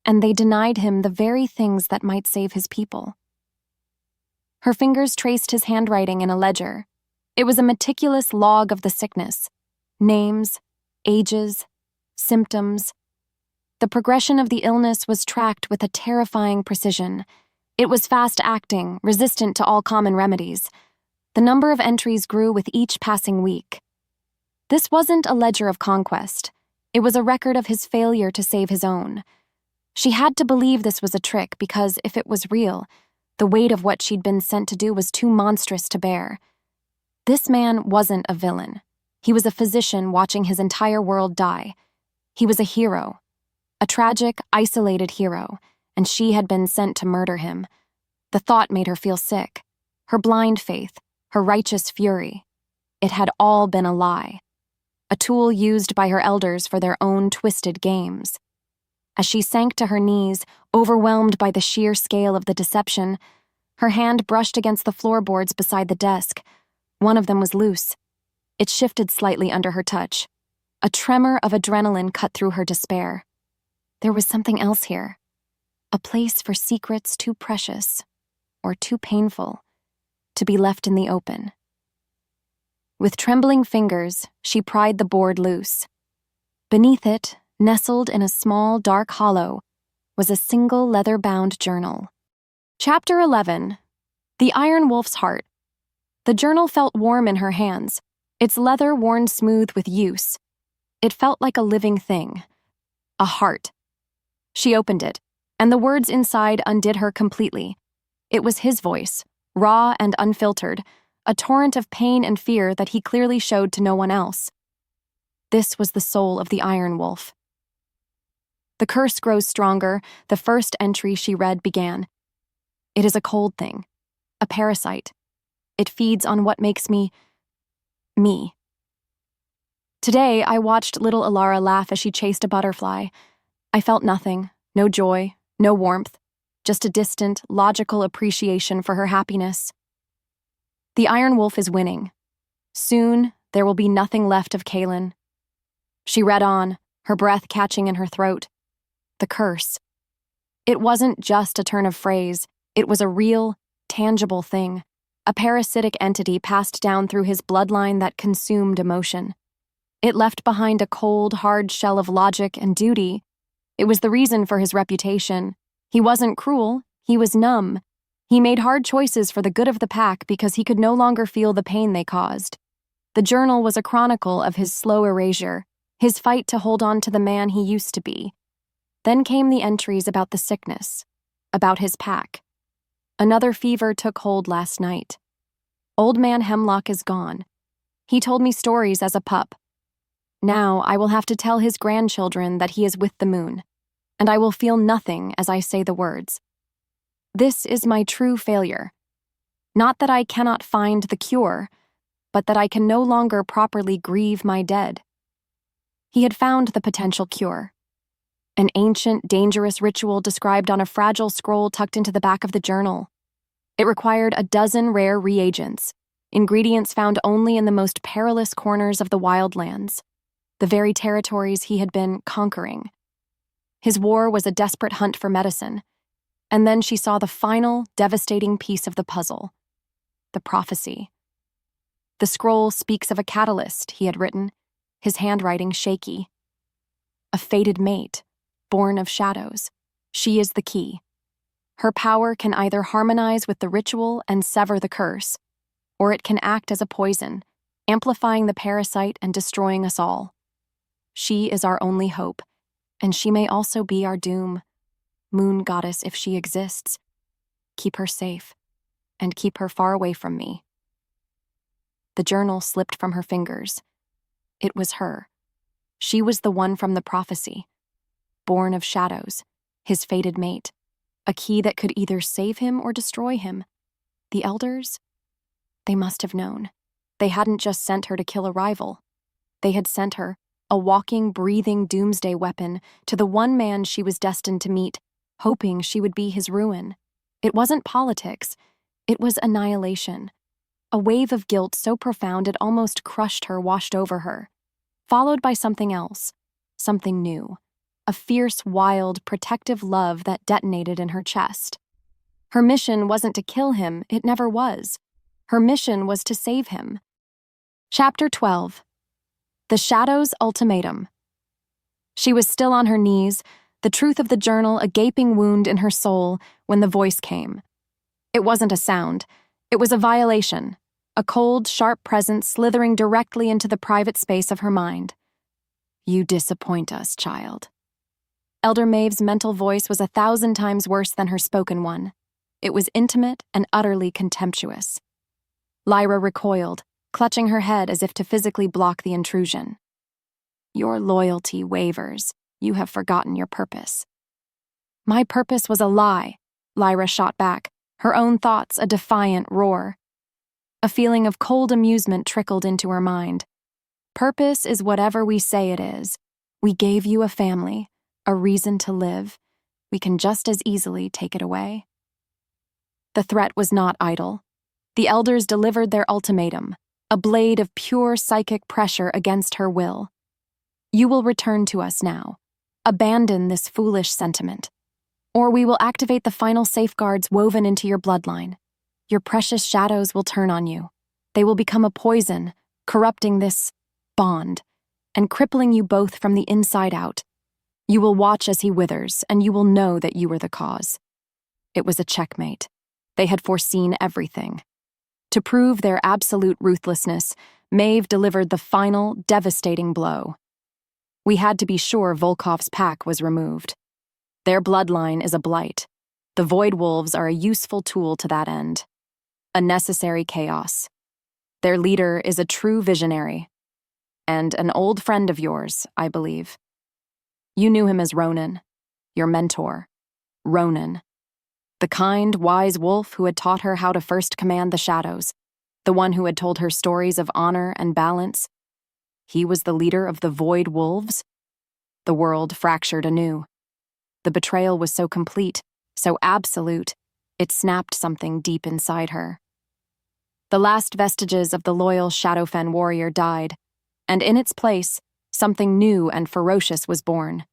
and they denied him the very things that might save his people. Her fingers traced his handwriting in a ledger. It was a meticulous log of the sickness: names, ages, symptoms. The progression of the illness was tracked with a terrifying precision. It was fast-acting, resistant to all common remedies. The number of entries grew with each passing week. This wasn't a ledger of conquest. It was a record of his failure to save his own. She had to believe this was a trick because, if it was real, the weight of what she'd been sent to do was too monstrous to bear. This man wasn't a villain. He was a physician watching his entire world die. He was a hero, a tragic, isolated hero, and she had been sent to murder him. The thought made her feel sick. Her blind faith, her righteous fury. It had all been a lie. A tool used by her elders for their own twisted games. As she sank to her knees, overwhelmed by the sheer scale of the deception, her hand brushed against the floorboards beside the desk. One of them was loose. It shifted slightly under her touch. A tremor of adrenaline cut through her despair. There was something else here. A place for secrets too precious, or too painful, to be left in the open. With trembling fingers, she pried the board loose. Beneath it, nestled in a small, dark hollow, was a single leather-bound journal. Chapter 11. The Iron Wolf's Heart. The journal felt warm in her hands, its leather worn smooth with use. It felt like a living thing. A heart. She opened it, and the words inside undid her completely. It was his voice, raw and unfiltered, a torrent of pain and fear that he clearly showed to no one else. This was the soul of the Iron Wolf. The curse grows stronger. The first entry she read began. It is a cold thing, a parasite. It feeds on what makes me. Today, I watched little Alara laugh as she chased a butterfly. I felt nothing, no joy, no warmth, just a distant, logical appreciation for her happiness. The Iron Wolf is winning. Soon, there will be nothing left of Kaelin. She read on, her breath catching in her throat. The curse. It wasn't just a turn of phrase, it was a real, tangible thing, a parasitic entity passed down through his bloodline that consumed emotion. It left behind a cold, hard shell of logic and duty. It was the reason for his reputation. He wasn't cruel, he was numb. He made hard choices for the good of the pack because he could no longer feel the pain they caused. The journal was a chronicle of his slow erasure, his fight to hold on to the man he used to be. Then came the entries about the sickness, about his pack. Another fever took hold last night. Old Man Hemlock is gone. He told me stories as a pup. Now I will have to tell his grandchildren that he is with the moon, and I will feel nothing as I say the words. This is my true failure. Not that I cannot find the cure, but that I can no longer properly grieve my dead. He had found the potential cure. An ancient, dangerous ritual described on a fragile scroll tucked into the back of the journal. It required 12 rare reagents, ingredients found only in the most perilous corners of the wildlands, the very territories he had been conquering. His war was a desperate hunt for medicine, and then she saw the final, devastating piece of the puzzle, the prophecy. The scroll speaks of a catalyst, he had written, his handwriting shaky. A fated mate, born of shadows. She is the key. Her power can either harmonize with the ritual and sever the curse, or it can act as a poison, amplifying the parasite and destroying us all. She is our only hope, and she may also be our doom. Moon goddess, if she exists, keep her safe, and keep her far away from me. The journal slipped from her fingers. It was her. She was the one from the prophecy, born of shadows, his fated mate, a key that could either save him or destroy him. The elders? They must have known. They hadn't just sent her to kill a rival. They had sent her, a walking, breathing doomsday weapon, to the one man she was destined to meet, hoping she would be his ruin. It wasn't politics. It was annihilation. A wave of guilt so profound it almost crushed her, washed over her, followed by something else, something new, a fierce, wild, protective love that detonated in her chest. Her mission wasn't to kill him, it never was. Her mission was to save him. Chapter 12. The Shadow's Ultimatum. She was still on her knees, the truth of the journal a gaping wound in her soul, when the voice came. It wasn't a sound. It was a violation, a cold, sharp presence slithering directly into the private space of her mind. You disappoint us, child. Elder Maeve's mental voice was 1,000 times worse than her spoken one. It was intimate and utterly contemptuous. Lyra recoiled, clutching her head as if to physically block the intrusion. Your loyalty wavers. You have forgotten your purpose. My purpose was a lie, Lyra shot back, her own thoughts a defiant roar. A feeling of cold amusement trickled into her mind. Purpose is whatever we say it is. We gave you a family, a reason to live. We can just as easily take it away. The threat was not idle. The elders delivered their ultimatum, a blade of pure psychic pressure against her will. You will return to us now. Abandon this foolish sentiment, or we will activate the final safeguards woven into your bloodline. Your precious shadows will turn on you. They will become a poison, corrupting this bond, and crippling you both from the inside out. You will watch as he withers, and you will know that you were the cause. It was a checkmate. They had foreseen everything. To prove their absolute ruthlessness, Maeve delivered the final, devastating blow. We had to be sure Volkov's pack was removed. Their bloodline is a blight. The Void Wolves are a useful tool to that end. A necessary chaos. Their leader is a true visionary. And an old friend of yours, I believe. You knew him as Ronan, your mentor. Ronan. The kind, wise wolf who had taught her how to first command the shadows. The one who had told her stories of honor and balance. He was the leader of the Void Wolves? The world fractured anew. The betrayal was so complete, so absolute, it snapped something deep inside her. The last vestiges of the loyal Shadowfen warrior died, and in its place, something new and ferocious was born.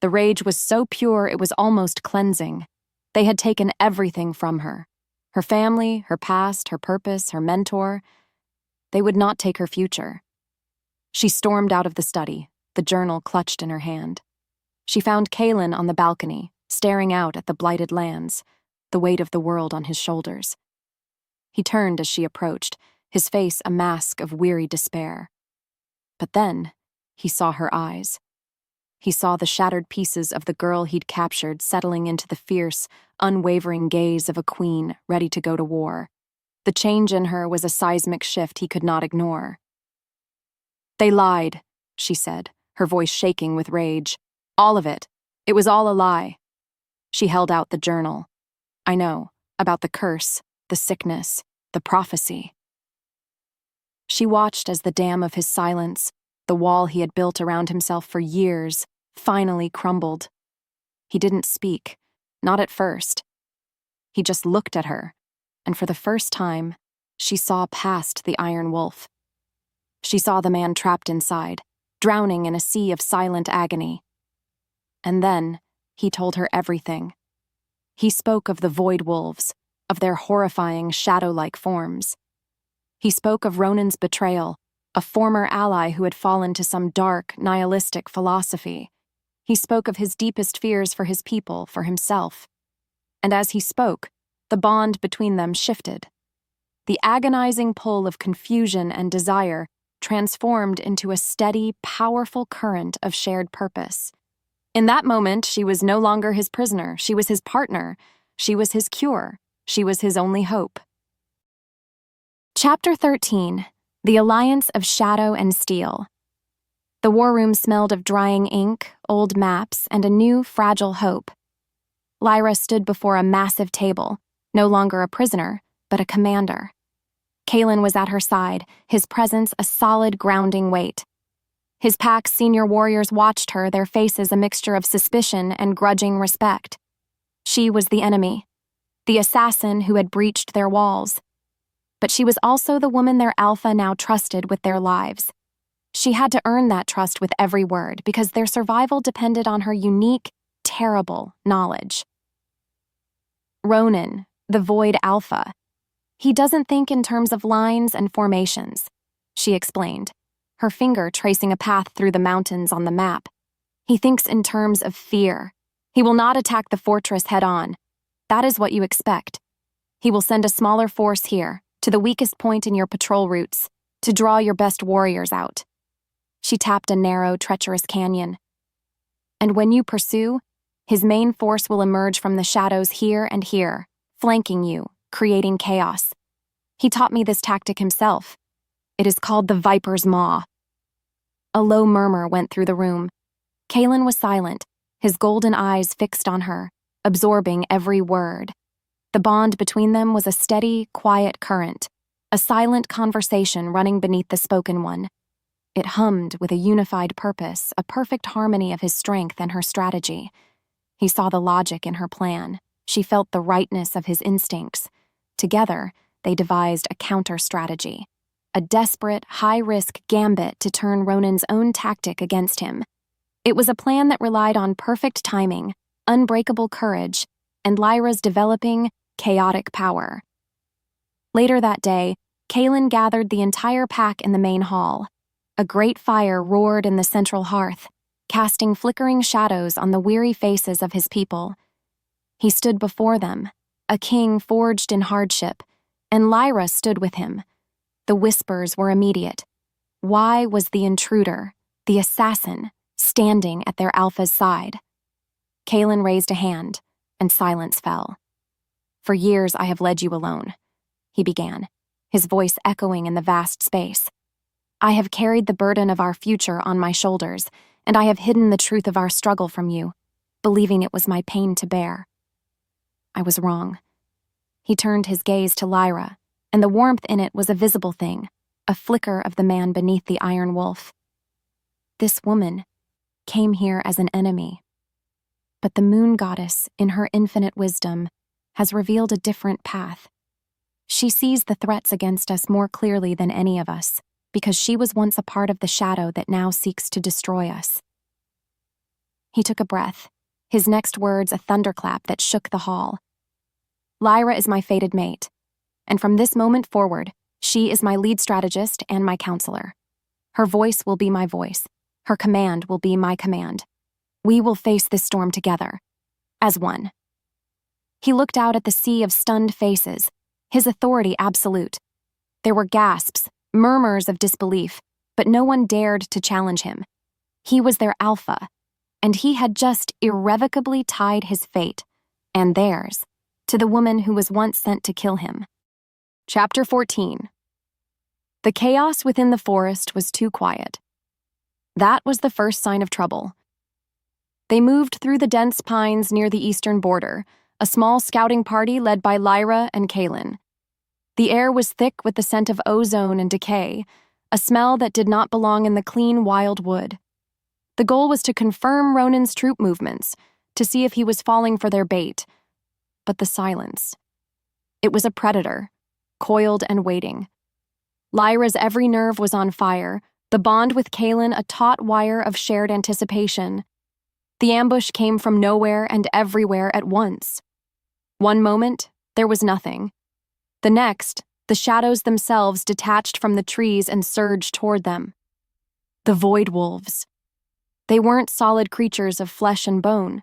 The rage was so pure it was almost cleansing. They had taken everything from her. Her family, her past, her purpose, her mentor. They would not take her future. She stormed out of the study, the journal clutched in her hand. She found Kalen on the balcony, staring out at the blighted lands, the weight of the world on his shoulders. He turned as she approached, his face a mask of weary despair. But then, he saw her eyes. He saw the shattered pieces of the girl he'd captured settling into the fierce, unwavering gaze of a queen ready to go to war. The change in her was a seismic shift he could not ignore. "They lied," she said, her voice shaking with rage. "All of it. It was all a lie." She held out the journal. "I know, about the curse, the sickness, the prophecy." She watched as the dam of his silence, the wall he had built around himself for years, finally crumbled. He didn't speak, not at first. He just looked at her, and for the first time, she saw past the Iron Wolf. She saw the man trapped inside, drowning in a sea of silent agony. And then, he told her everything. He spoke of the Void Wolves, of their horrifying shadow-like forms. He spoke of Ronan's betrayal, a former ally who had fallen to some dark, nihilistic philosophy. He spoke of his deepest fears for his people, for himself. And as he spoke, the bond between them shifted. The agonizing pull of confusion and desire transformed into a steady, powerful current of shared purpose. In that moment, she was no longer his prisoner. She was his partner. She was his cure. She was his only hope. Chapter 13. The Alliance of Shadow and Steel. The war room smelled of drying ink, old maps, and a new, fragile hope. Lyra stood before a massive table, no longer a prisoner, but a commander. Kalen was at her side, his presence a solid, grounding weight. His pack's senior warriors watched her, their faces a mixture of suspicion and grudging respect. She was the enemy, the assassin who had breached their walls. But she was also the woman their alpha now trusted with their lives. She had to earn that trust with every word because their survival depended on her unique, terrible knowledge. Ronan, the Void Alpha. He doesn't think in terms of lines and formations, she explained, her finger tracing a path through the mountains on the map. He thinks in terms of fear. He will not attack the fortress head-on. That is what you expect. He will send a smaller force here, to the weakest point in your patrol routes, to draw your best warriors out. She tapped a narrow, treacherous canyon. And when you pursue, his main force will emerge from the shadows here and here, flanking you, creating chaos. He taught me this tactic himself. It is called the Viper's Maw. A low murmur went through the room. Kalen was silent, his golden eyes fixed on her, absorbing every word. The bond between them was a steady, quiet current, a silent conversation running beneath the spoken one. It hummed with a unified purpose, a perfect harmony of his strength and her strategy. He saw the logic in her plan. She felt the rightness of his instincts. Together, they devised a counter-strategy, a desperate, high-risk gambit to turn Ronan's own tactic against him. It was a plan that relied on perfect timing, unbreakable courage, and Lyra's developing, chaotic power. Later that day, Kalen gathered the entire pack in the main hall. A great fire roared in the central hearth, casting flickering shadows on the weary faces of his people. He stood before them, a king forged in hardship, and Lyra stood with him. The whispers were immediate. Why was the intruder, the assassin, standing at their alpha's side? Kalen raised a hand, and silence fell. "For years I have led you alone," he began, his voice echoing in the vast space. "I have carried the burden of our future on my shoulders, and I have hidden the truth of our struggle from you, believing it was my pain to bear. I was wrong." He turned his gaze to Lyra, and the warmth in it was a visible thing, a flicker of the man beneath the iron wolf. This woman came here as an enemy. But the moon goddess, in her infinite wisdom, has revealed a different path. She sees the threats against us more clearly than any of us, because she was once a part of the shadow that now seeks to destroy us. He took a breath, his next words a thunderclap that shook the hall. Lyra is my fated mate, and from this moment forward, she is my lead strategist and my counselor. Her voice will be my voice. Her command will be my command. We will face this storm together, as one. He looked out at the sea of stunned faces, his authority absolute. There were gasps, murmurs of disbelief, but no one dared to challenge him. He was their alpha, and he had just irrevocably tied his fate, and theirs, to the woman who was once sent to kill him. Chapter 14. The chaos within the forest was too quiet. That was the first sign of trouble. They moved through the dense pines near the eastern border, a small scouting party led by Lyra and Kaelin. The air was thick with the scent of ozone and decay, a smell that did not belong in the clean, wild wood. The goal was to confirm Ronan's troop movements, to see if he was falling for their bait. But the silence. It was a predator, coiled and waiting. Lyra's every nerve was on fire, the bond with Kaelin a taut wire of shared anticipation. The ambush came from nowhere and everywhere at once. One moment, there was nothing. The next, the shadows themselves detached from the trees and surged toward them. The void wolves. They weren't solid creatures of flesh and bone.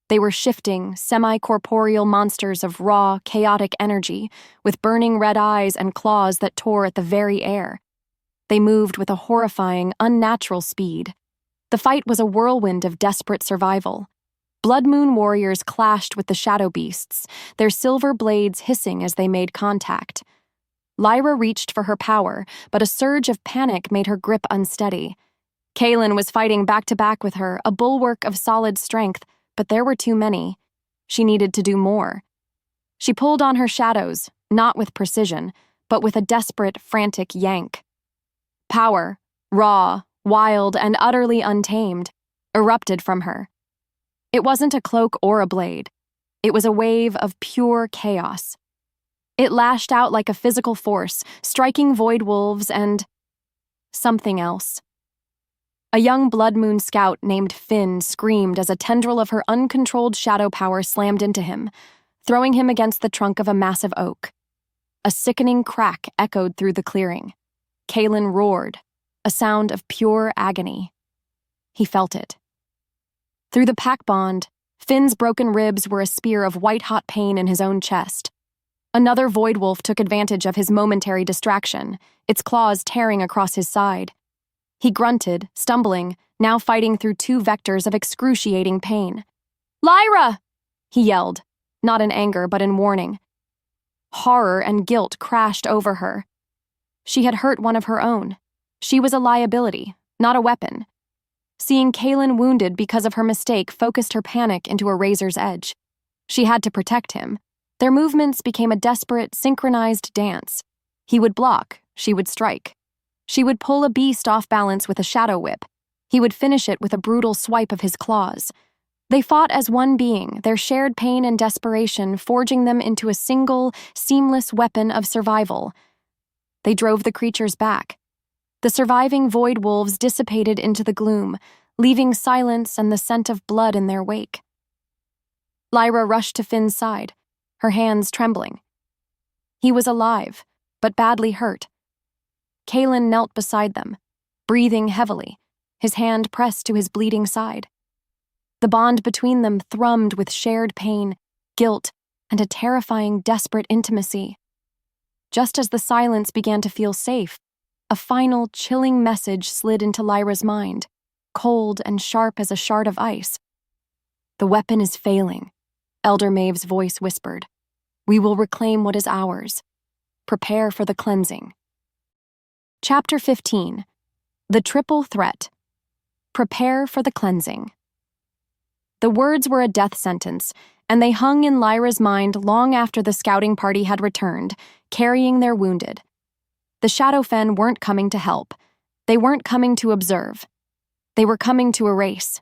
They were shifting, semi-corporeal monsters of raw, chaotic energy, with burning red eyes and claws that tore at the very air. They moved with a horrifying, unnatural speed. The fight was a whirlwind of desperate survival. Blood Moon warriors clashed with the shadow beasts, their silver blades hissing as they made contact. Lyra reached for her power, but a surge of panic made her grip unsteady. Kaelin was fighting back-to-back with her, a bulwark of solid strength, but there were too many. She needed to do more. She pulled on her shadows, not with precision, but with a desperate, frantic yank. Power, raw, wild, and utterly untamed, erupted from her. It wasn't a cloak or a blade. It was a wave of pure chaos. It lashed out like a physical force, striking void wolves and something else. A young Blood Moon scout named Finn screamed as a tendril of her uncontrolled shadow power slammed into him, throwing him against the trunk of a massive oak. A sickening crack echoed through the clearing. Kaelin roared, a sound of pure agony. He felt it. Through the pack bond, Finn's broken ribs were a spear of white-hot pain in his own chest. Another void wolf took advantage of his momentary distraction, its claws tearing across his side. He grunted, stumbling, now fighting through two vectors of excruciating pain. "Lyra!" he yelled, not in anger but in warning. Horror and guilt crashed over her. She had hurt one of her own. She was a liability, not a weapon. Seeing Kaelin wounded because of her mistake focused her panic into a razor's edge. She had to protect him. Their movements became a desperate, synchronized dance. He would block, she would strike. She would pull a beast off balance with a shadow whip. He would finish it with a brutal swipe of his claws. They fought as one being, their shared pain and desperation forging them into a single, seamless weapon of survival. They drove the creatures back. The surviving void wolves dissipated into the gloom, leaving silence and the scent of blood in their wake. Lyra rushed to Finn's side, her hands trembling. He was alive, but badly hurt. Kaelin knelt beside them, breathing heavily, his hand pressed to his bleeding side. The bond between them thrummed with shared pain, guilt, and a terrifying, desperate intimacy. Just as the silence began to feel safe, a final, chilling message slid into Lyra's mind, cold and sharp as a shard of ice. "The weapon is failing," Elder Maeve's voice whispered. "We will reclaim what is ours. Prepare for the cleansing." Chapter 15. The Triple Threat. Prepare for the cleansing. The words were a death sentence, and they hung in Lyra's mind long after the scouting party had returned, carrying their wounded. The Shadowfen weren't coming to help. They weren't coming to observe. They were coming to erase.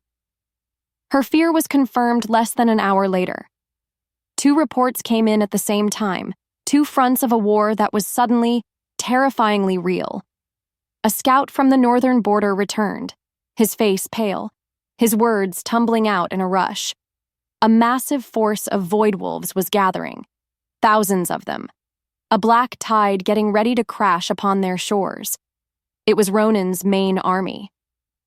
Her fear was confirmed less than an hour later. 2 reports came in at the same time, 2 fronts of a war that was suddenly, terrifyingly real. A scout from the northern border returned, his face pale, his words tumbling out in a rush. A massive force of void wolves was gathering, thousands of them, a black tide getting ready to crash upon their shores. It was Ronan's main army.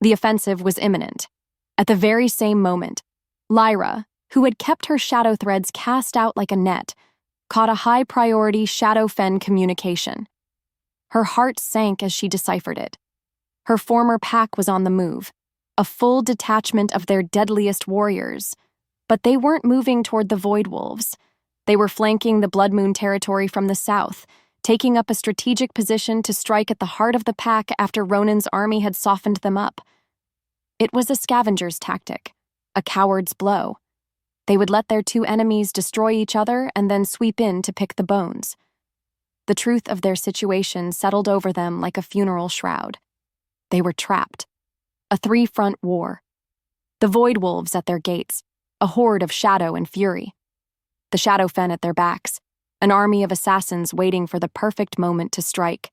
The offensive was imminent. At the very same moment, Lyra, who had kept her shadow threads cast out like a net, caught a high-priority Shadowfen communication. Her heart sank as she deciphered it. Her former pack was on the move, a full detachment of their deadliest warriors. But they weren't moving toward the Void Wolves. They were flanking the Blood Moon territory from the south, taking up a strategic position to strike at the heart of the pack after Ronan's army had softened them up. It was a scavenger's tactic, a coward's blow. They would let their 2 enemies destroy each other and then sweep in to pick the bones. The truth of their situation settled over them like a funeral shroud. They were trapped. A 3-front war. The Void Wolves at their gates, a horde of shadow and fury. The Shadowfen at their backs, an army of assassins waiting for the perfect moment to strike.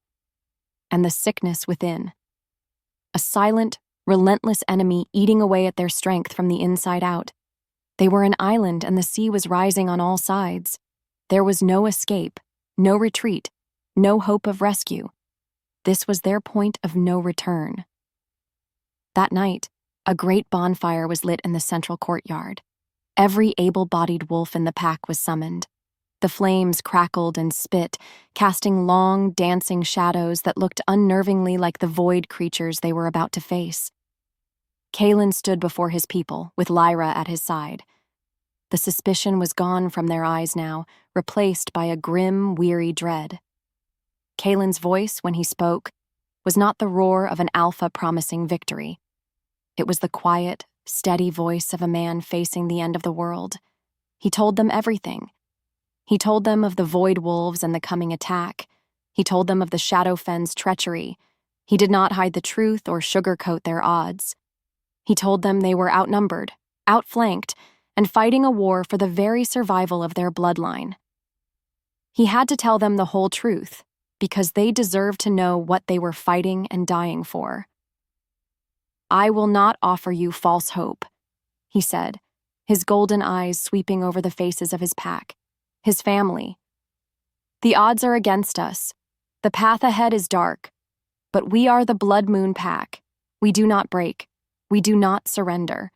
And the sickness within. A silent, relentless enemy eating away at their strength from the inside out. They were an island and the sea was rising on all sides. There was no escape, no retreat, no hope of rescue. This was their point of no return. That night, a great bonfire was lit in the central courtyard. Every able-bodied wolf in the pack was summoned. The flames crackled and spit, casting long, dancing shadows that looked unnervingly like the void creatures they were about to face. Kalen stood before his people, with Lyra at his side. The suspicion was gone from their eyes now, replaced by a grim, weary dread. Kalen's voice, when he spoke, was not the roar of an alpha promising victory. It was the quiet, steady voice of a man facing the end of the world. He told them everything. He told them of the Void Wolves and the coming attack. He told them of the Shadowfen's treachery. He did not hide the truth or sugarcoat their odds. He told them they were outnumbered, outflanked, and fighting a war for the very survival of their bloodline. He had to tell them the whole truth, because they deserved to know what they were fighting and dying for. "I will not offer you false hope," he said, his golden eyes sweeping over the faces of his pack, his family. "The odds are against us. The path ahead is dark. But we are the Blood Moon pack. We do not break. We do not surrender."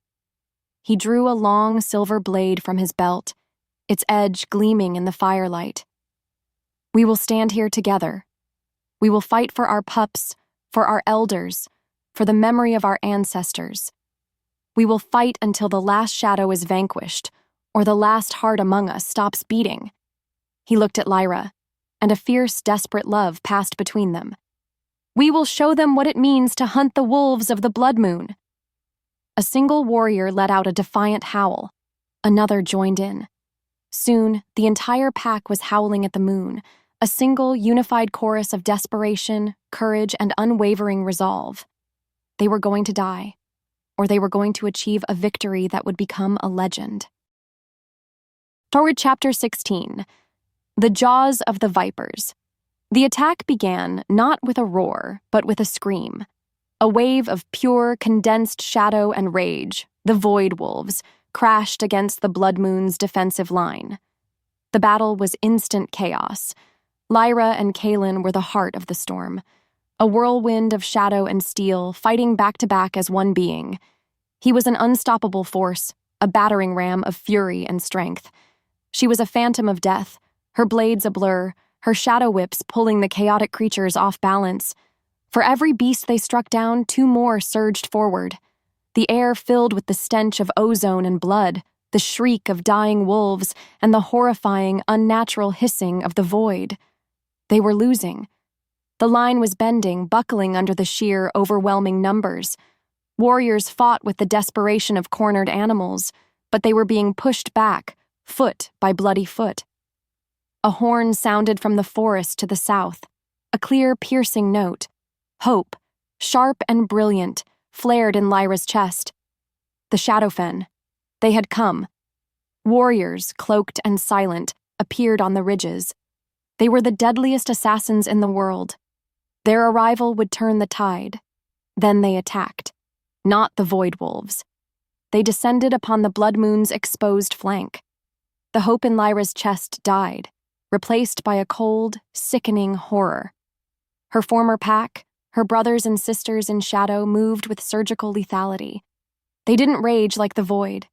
He drew a long silver blade from his belt, its edge gleaming in the firelight. "We will stand here together. We will fight for our pups, for our elders, for the memory of our ancestors. We will fight until the last shadow is vanquished, or the last heart among us stops beating." He looked at Lyra, and a fierce, desperate love passed between them. "We will show them what it means to hunt the wolves of the Blood Moon." A single warrior let out a defiant howl. Another joined in. Soon, the entire pack was howling at the moon, a single, unified chorus of desperation, courage, and unwavering resolve. They were going to die, or they were going to achieve a victory that would become a legend. Toward Chapter 16, The Jaws of the Vipers. The attack began not with a roar, but with a scream. A wave of pure, condensed shadow and rage, the Void Wolves, crashed against the Blood Moon's defensive line. The battle was instant chaos. Lyra and Kalen were the heart of the storm, a whirlwind of shadow and steel fighting back-to-back as one being. He was an unstoppable force, a battering ram of fury and strength. She was a phantom of death, her blades a blur, her shadow whips pulling the chaotic creatures off balance. For every beast they struck down, 2 more surged forward. The air filled with the stench of ozone and blood, the shriek of dying wolves, and the horrifying, unnatural hissing of the void. They were losing. The line was bending, buckling under the sheer, overwhelming numbers. Warriors fought with the desperation of cornered animals, but they were being pushed back, foot by bloody foot. A horn sounded from the forest to the south. A clear, piercing note. Hope, sharp and brilliant, flared in Lyra's chest. The Shadowfen. They had come. Warriors, cloaked and silent, appeared on the ridges. They were the deadliest assassins in the world. Their arrival would turn the tide. Then they attacked. Not the Void Wolves. They descended upon the Blood Moon's exposed flank. The hope in Lyra's chest died, replaced by a cold, sickening horror. Her former pack, her brothers and sisters in shadow, moved with surgical lethality. They didn't rage like the Void.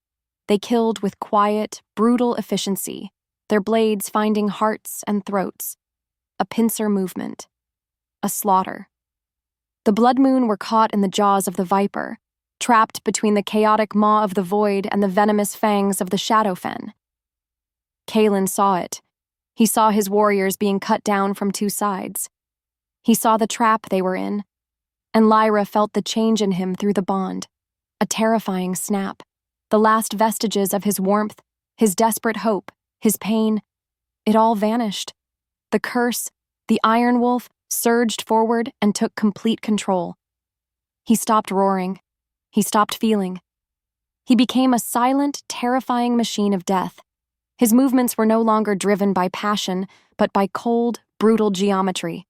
They killed with quiet, brutal efficiency, their blades finding hearts and throats. A pincer movement. A slaughter. The Blood Moon were caught in the jaws of the Viper, trapped between the chaotic maw of the Void and the venomous fangs of the Shadowfen. Kalen saw it. He saw his warriors being cut down from two sides. He saw the trap they were in, and Lyra felt the change in him through the bond, a terrifying snap, the last vestiges of his warmth, his desperate hope, his pain. It all vanished. The curse, the Iron Wolf, surged forward and took complete control. He stopped roaring. He stopped feeling. He became a silent, terrifying machine of death. His movements were no longer driven by passion, but by cold, brutal geometry.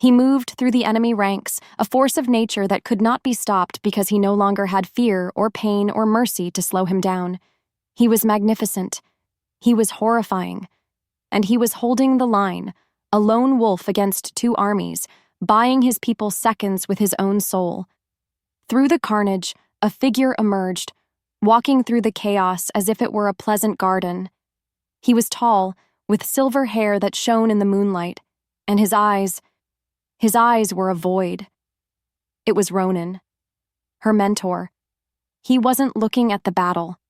He moved through the enemy ranks, a force of nature that could not be stopped because he no longer had fear or pain or mercy to slow him down. He was magnificent. He was horrifying. And he was holding the line, a lone wolf against two armies, buying his people seconds with his own soul. Through the carnage, a figure emerged, walking through the chaos as if it were a pleasant garden. He was tall, with silver hair that shone in the moonlight, and his eyes were a void. It was Ronan, her mentor. He wasn't looking at the battle.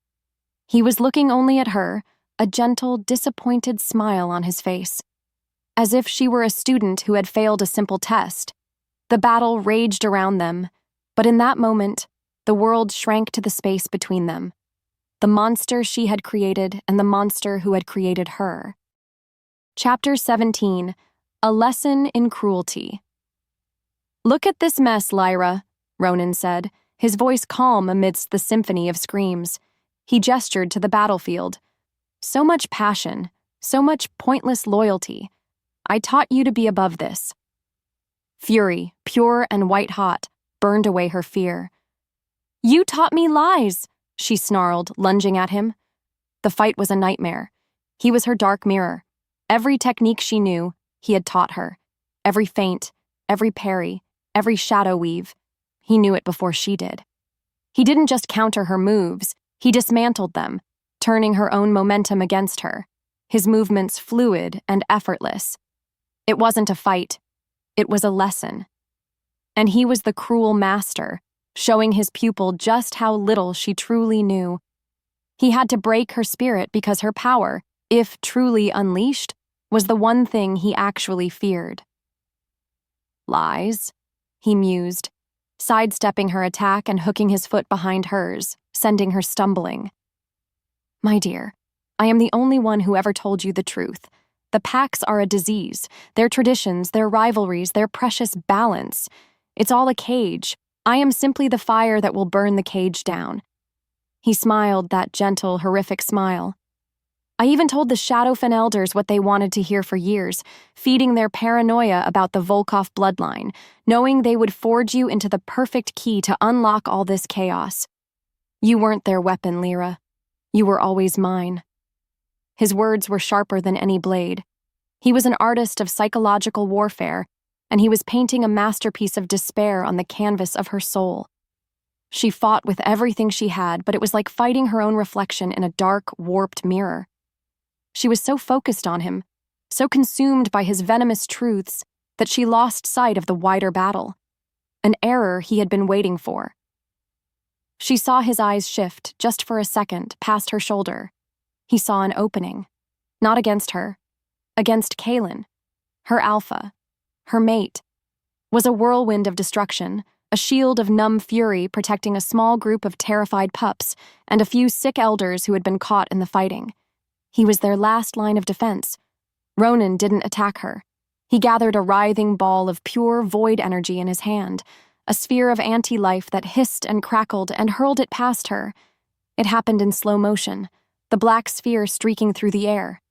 He was looking only at her, a gentle, disappointed smile on his face. As if she were a student who had failed a simple test. The battle raged around them, but in that moment, the world shrank to the space between them. The monster she had created and the monster who had created her. Chapter 17, A Lesson in Cruelty. "Look at this mess, Lyra," Ronan said, his voice calm amidst the symphony of screams. He gestured to the battlefield. "So much passion, so much pointless loyalty. I taught you to be above this." Fury, pure and white-hot, burned away her fear. "You taught me lies," she snarled, lunging at him. The fight was a nightmare. He was her dark mirror. Every technique she knew, he had taught her. Every feint, every parry, every shadow weave. He knew it before she did. He didn't just counter her moves, he dismantled them, turning her own momentum against her, his movements fluid and effortless. It wasn't a fight. It was a lesson. And he was the cruel master, showing his pupil just how little she truly knew. He had to break her spirit because her power, if truly unleashed, was the one thing he actually feared. "Lies," he mused, sidestepping her attack and hooking his foot behind hers, sending her stumbling. "My dear, I am the only one who ever told you the truth. The packs are a disease, their traditions, their rivalries, their precious balance. It's all a cage. I am simply the fire that will burn the cage down." He smiled that gentle, horrific smile. "I even told the Shadowfen elders what they wanted to hear for years, feeding their paranoia about the Volkov bloodline, knowing they would forge you into the perfect key to unlock all this chaos. You weren't their weapon, Lyra. You were always mine." His words were sharper than any blade. He was an artist of psychological warfare, and he was painting a masterpiece of despair on the canvas of her soul. She fought with everything she had, but it was like fighting her own reflection in a dark, warped mirror. She was so focused on him, so consumed by his venomous truths, that she lost sight of the wider battle, an error he had been waiting for. She saw his eyes shift, just for a second, past her shoulder. He saw an opening, not against her, against Kalen, her alpha, her mate, was a whirlwind of destruction, a shield of numb fury protecting a small group of terrified pups and a few sick elders who had been caught in the fighting. He was their last line of defense. Ronan didn't attack her. He gathered a writhing ball of pure void energy in his hand, a sphere of anti-life that hissed and crackled and hurled it past her. It happened in slow motion, the black sphere streaking through the air.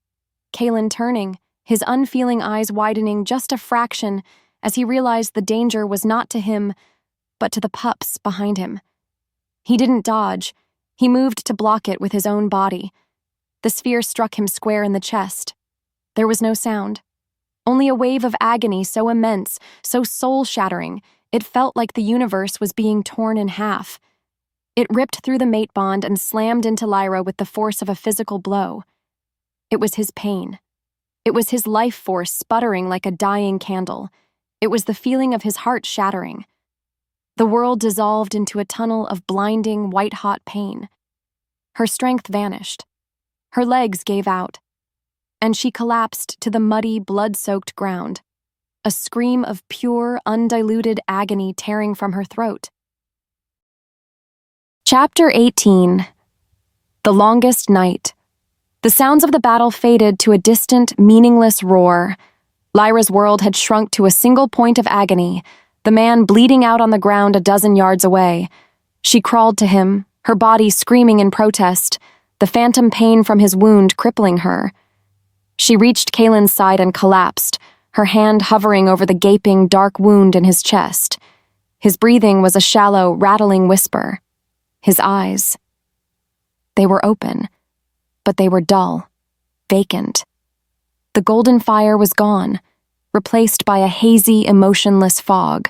Kalen turning, his unfeeling eyes widening just a fraction as he realized the danger was not to him, but to the pups behind him. He didn't dodge. He moved to block it with his own body. The sphere struck him square in the chest. There was no sound. Only a wave of agony so immense, so soul-shattering, it felt like the universe was being torn in half. It ripped through the mate bond and slammed into Lyra with the force of a physical blow. It was his pain. It was his life force sputtering like a dying candle. It was the feeling of his heart shattering. The world dissolved into a tunnel of blinding, white-hot pain. Her strength vanished. Her legs gave out, and she collapsed to the muddy, blood-soaked ground, a scream of pure, undiluted agony tearing from her throat. Chapter 18. The Longest Night. The sounds of the battle faded to a distant, meaningless roar. Lyra's world had shrunk to a single point of agony, the man bleeding out on the ground a dozen yards away. She crawled to him, her body screaming in protest, the phantom pain from his wound crippling her. She reached Kalen's side and collapsed, her hand hovering over the gaping, dark wound in his chest. His breathing was a shallow, rattling whisper. His eyes. They were open, but they were dull, vacant. The golden fire was gone, replaced by a hazy, emotionless fog.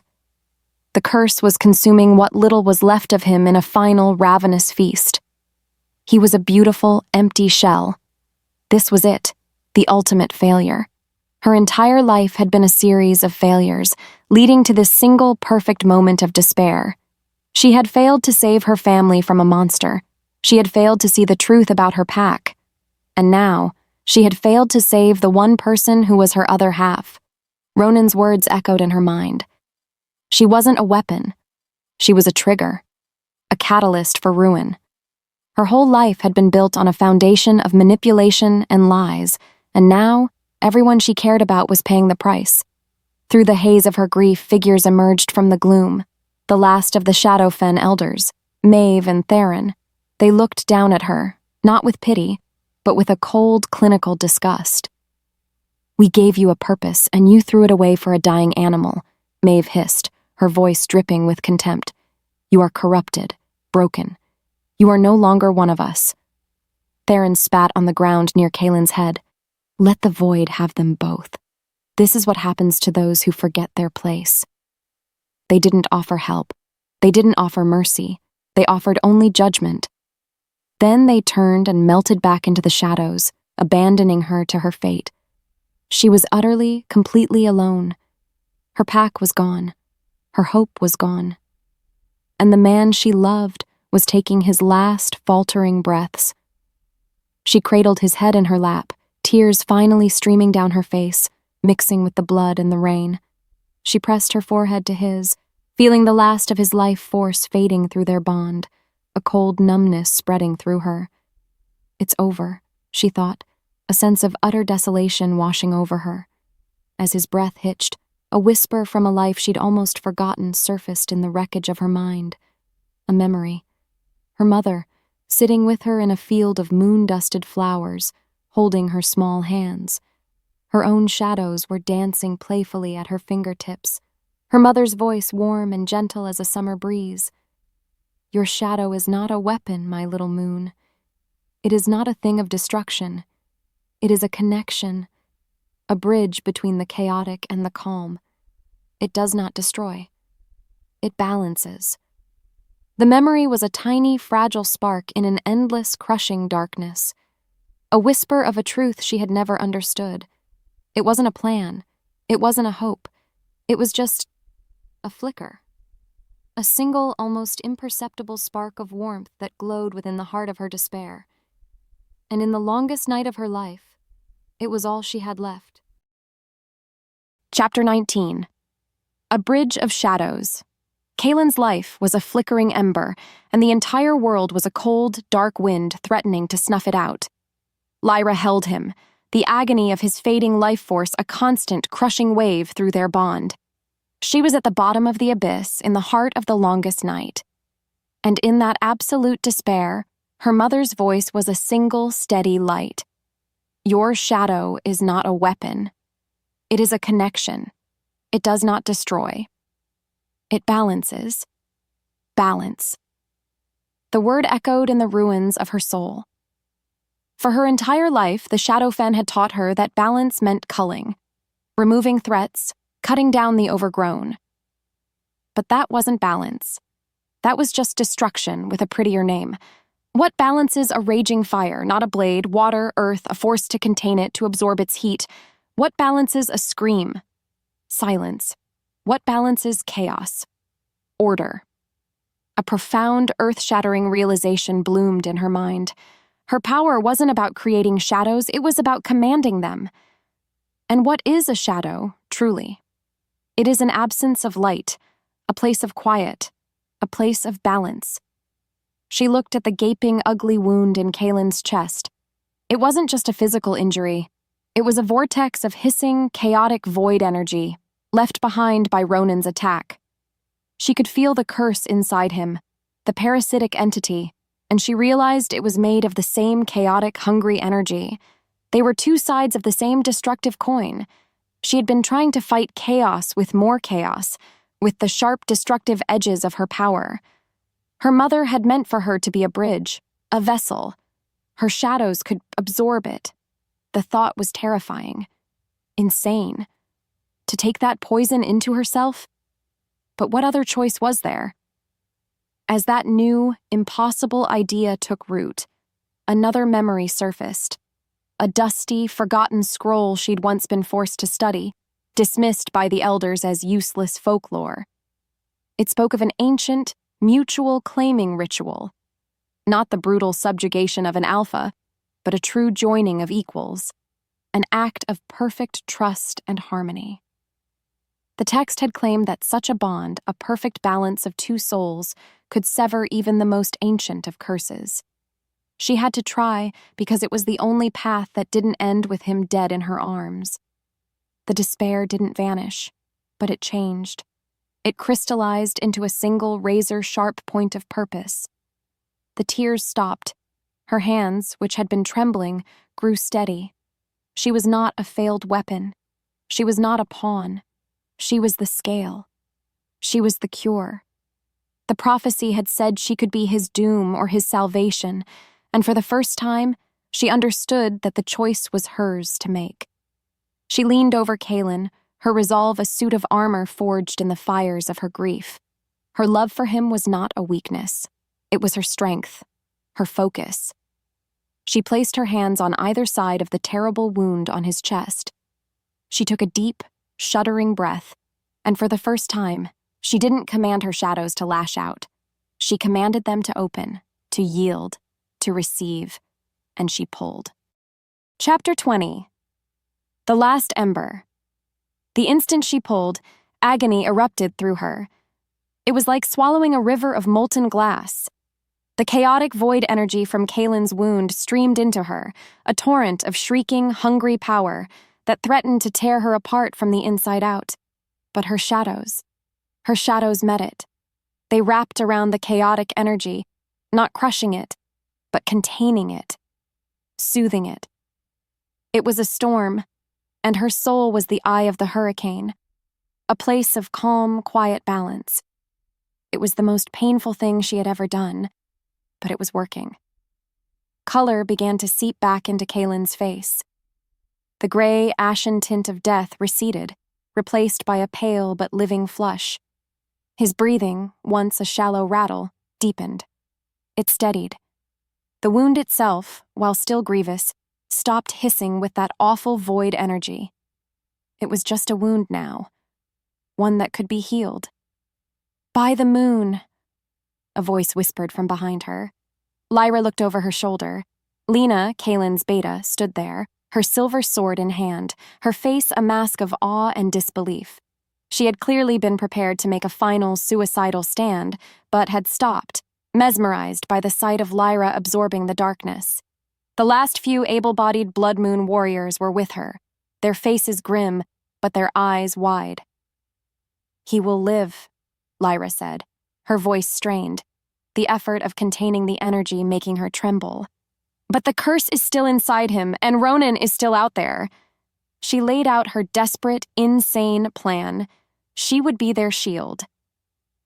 The curse was consuming what little was left of him in a final, ravenous feast. He was a beautiful, empty shell. This was it, the ultimate failure. Her entire life had been a series of failures, leading to this single, perfect moment of despair. She had failed to save her family from a monster. She had failed to see the truth about her pack. And now, she had failed to save the one person who was her other half. Ronan's words echoed in her mind. She wasn't a weapon. She was a trigger, a catalyst for ruin. Her whole life had been built on a foundation of manipulation and lies, and now, everyone she cared about was paying the price. Through the haze of her grief, figures emerged from the gloom, the last of the Shadowfen elders, Maeve and Theron. They looked down at her, not with pity, but with a cold, clinical disgust. "We gave you a purpose, and you threw it away for a dying animal," Maeve hissed, her voice dripping with contempt. "You are corrupted, broken. You are no longer one of us." Theron spat on the ground near Kalen's head. "Let the void have them both. This is what happens to those who forget their place." They didn't offer help. They didn't offer mercy. They offered only judgment. Then they turned and melted back into the shadows, abandoning her to her fate. She was utterly, completely alone. Her pack was gone. Her hope was gone. And the man she loved was taking his last faltering breaths. She cradled his head in her lap, tears finally streaming down her face, mixing with the blood and the rain. She pressed her forehead to his, feeling the last of his life force fading through their bond, a cold numbness spreading through her. It's over, she thought, a sense of utter desolation washing over her. As his breath hitched, a whisper from a life she'd almost forgotten surfaced in the wreckage of her mind. A memory. Her mother, sitting with her in a field of moon-dusted flowers, holding her small hands. Her own shadows were dancing playfully at her fingertips, her mother's voice warm and gentle as a summer breeze. "Your shadow is not a weapon, my little moon. It is not a thing of destruction. It is a connection, a bridge between the chaotic and the calm. It does not destroy. It balances." The memory was a tiny, fragile spark in an endless, crushing darkness. A whisper of a truth she had never understood. It wasn't a plan. It wasn't a hope. It was just a flicker. A single, almost imperceptible spark of warmth that glowed within the heart of her despair. And in the longest night of her life, it was all she had left. Chapter 19. A Bridge of Shadows. Kalen's life was a flickering ember, and the entire world was a cold, dark wind threatening to snuff it out. Lyra held him, the agony of his fading life force a constant, crushing wave through their bond. She was at the bottom of the abyss, in the heart of the longest night. And in that absolute despair, her mother's voice was a single, steady light. Your shadow is not a weapon. It is a connection. It does not destroy. It balances. Balance. The word echoed in the ruins of her soul. For her entire life, the Shadowfen had taught her that balance meant culling, removing threats, cutting down the overgrown. But that wasn't balance. That was just destruction with a prettier name. What balances a raging fire, not a blade, water, earth, a force to contain it, to absorb its heat? What balances a scream? Silence. What balances chaos? Order. A profound, earth-shattering realization bloomed in her mind. Her power wasn't about creating shadows, it was about commanding them. And what is a shadow, truly? It is an absence of light, a place of quiet, a place of balance. She looked at the gaping, ugly wound in Kaylin's chest. It wasn't just a physical injury. It was a vortex of hissing, chaotic void energy, left behind by Ronan's attack. She could feel the curse inside him, the parasitic entity, and she realized it was made of the same chaotic, hungry energy. They were two sides of the same destructive coin. She had been trying to fight chaos with more chaos, with the sharp, destructive edges of her power. Her mother had meant for her to be a bridge, a vessel. Her shadows could absorb it. The thought was terrifying. Insane. To take that poison into herself? But what other choice was there? As that new, impossible idea took root, another memory surfaced. A dusty, forgotten scroll she'd once been forced to study, dismissed by the elders as useless folklore. It spoke of an ancient, mutual claiming ritual. Not the brutal subjugation of an alpha, but a true joining of equals. An act of perfect trust and harmony. The text had claimed that such a bond, a perfect balance of two souls, could sever even the most ancient of curses. She had to try because it was the only path that didn't end with him dead in her arms. The despair didn't vanish, but it changed. It crystallized into a single razor-sharp point of purpose. The tears stopped. Her hands, which had been trembling, grew steady. She was not a failed weapon. She was not a pawn. She was the scale. She was the cure. The prophecy had said she could be his doom or his salvation, and for the first time, she understood that the choice was hers to make. She leaned over Kaylin, her resolve a suit of armor forged in the fires of her grief. Her love for him was not a weakness. It was her strength, her focus. She placed her hands on either side of the terrible wound on his chest. She took a deep, shuddering breath, and for the first time, she didn't command her shadows to lash out. She commanded them to open, to yield, to receive, and she pulled. Chapter 20. The Last Ember. The instant she pulled, agony erupted through her. It was like swallowing a river of molten glass. The chaotic void energy from Kaylin's wound streamed into her, a torrent of shrieking, hungry power that threatened to tear her apart from the inside out. But her shadows met it. They wrapped around the chaotic energy, not crushing it, but containing it, soothing it. It was a storm, and her soul was the eye of the hurricane, a place of calm, quiet balance. It was the most painful thing she had ever done, but it was working. Color began to seep back into Kaylin's face. The gray, ashen tint of death receded, replaced by a pale but living flush. His breathing, once a shallow rattle, deepened. It steadied. The wound itself, while still grievous, stopped hissing with that awful void energy. It was just a wound now, one that could be healed. "By the moon," a voice whispered from behind her. Lyra looked over her shoulder. Lena, Kaylin's beta, stood there, her silver sword in hand, her face a mask of awe and disbelief. She had clearly been prepared to make a final suicidal stand, but had stopped, mesmerized by the sight of Lyra absorbing the darkness. The last few able-bodied Blood Moon warriors were with her, their faces grim, but their eyes wide. "He will live," Lyra said, her voice strained, the effort of containing the energy making her tremble. "But the curse is still inside him, and Ronan is still out there." She laid out her desperate, insane plan. She would be their shield.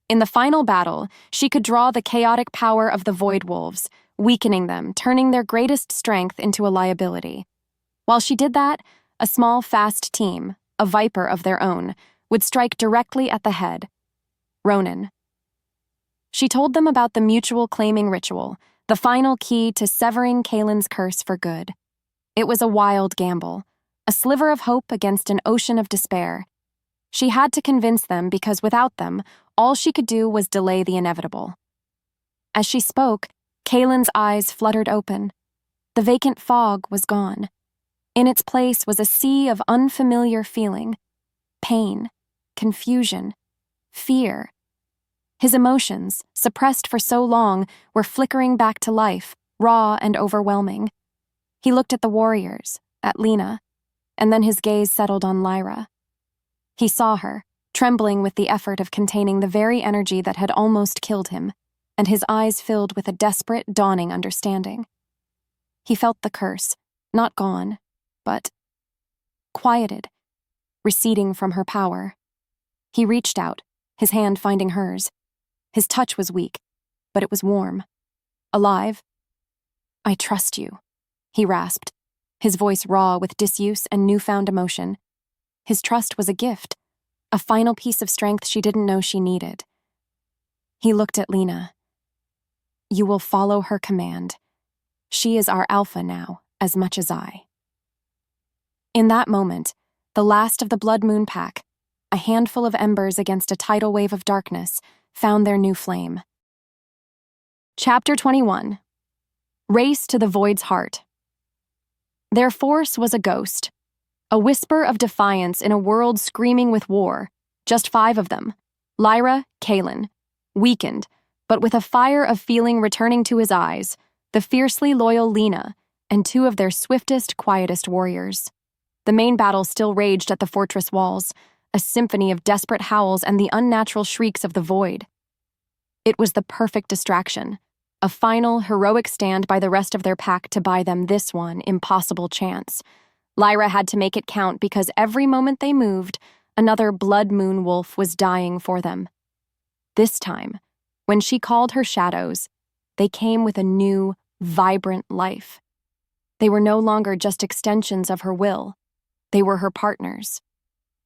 In the final battle, she could draw the chaotic power of the Void Wolves, weakening them, turning their greatest strength into a liability. While she did that, a small, fast team, a viper of their own, would strike directly at the head, Ronan. She told them about the mutual claiming ritual, the final key to severing Kaelin's curse for good. It was a wild gamble, a sliver of hope against an ocean of despair. She had to convince them because without them, all she could do was delay the inevitable. As she spoke, Kaelin's eyes fluttered open. The vacant fog was gone. In its place was a sea of unfamiliar feeling, pain, confusion, fear. His emotions, suppressed for so long, were flickering back to life, raw and overwhelming. He looked at the warriors, at Lena, and then his gaze settled on Lyra. He saw her, trembling with the effort of containing the very energy that had almost killed him, and his eyes filled with a desperate, dawning understanding. He felt the curse, not gone, but quieted, receding from her power. He reached out, his hand finding hers. His touch was weak, but it was warm. Alive. "I trust you," he rasped, his voice raw with disuse and newfound emotion. His trust was a gift, a final piece of strength she didn't know she needed. He looked at Lena. "You will follow her command. She is our alpha now, as much as I." In that moment, the last of the Blood Moon pack, a handful of embers against a tidal wave of darkness, found their new flame. Chapter 21. Race to the Void's Heart. Their force was a ghost, a whisper of defiance in a world screaming with war. Just 5 of them. Lyra, Kaelin, weakened, but with a fire of feeling returning to his eyes, the fiercely loyal Lena, and 2 of their swiftest, quietest warriors. The main battle still raged at the fortress walls, a symphony of desperate howls and the unnatural shrieks of the void. It was the perfect distraction, a final, heroic stand by the rest of their pack to buy them this one impossible chance. Lyra had to make it count because every moment they moved, another Blood Moon wolf was dying for them. This time, when she called her shadows, they came with a new, vibrant life. They were no longer just extensions of her will. They were her partners.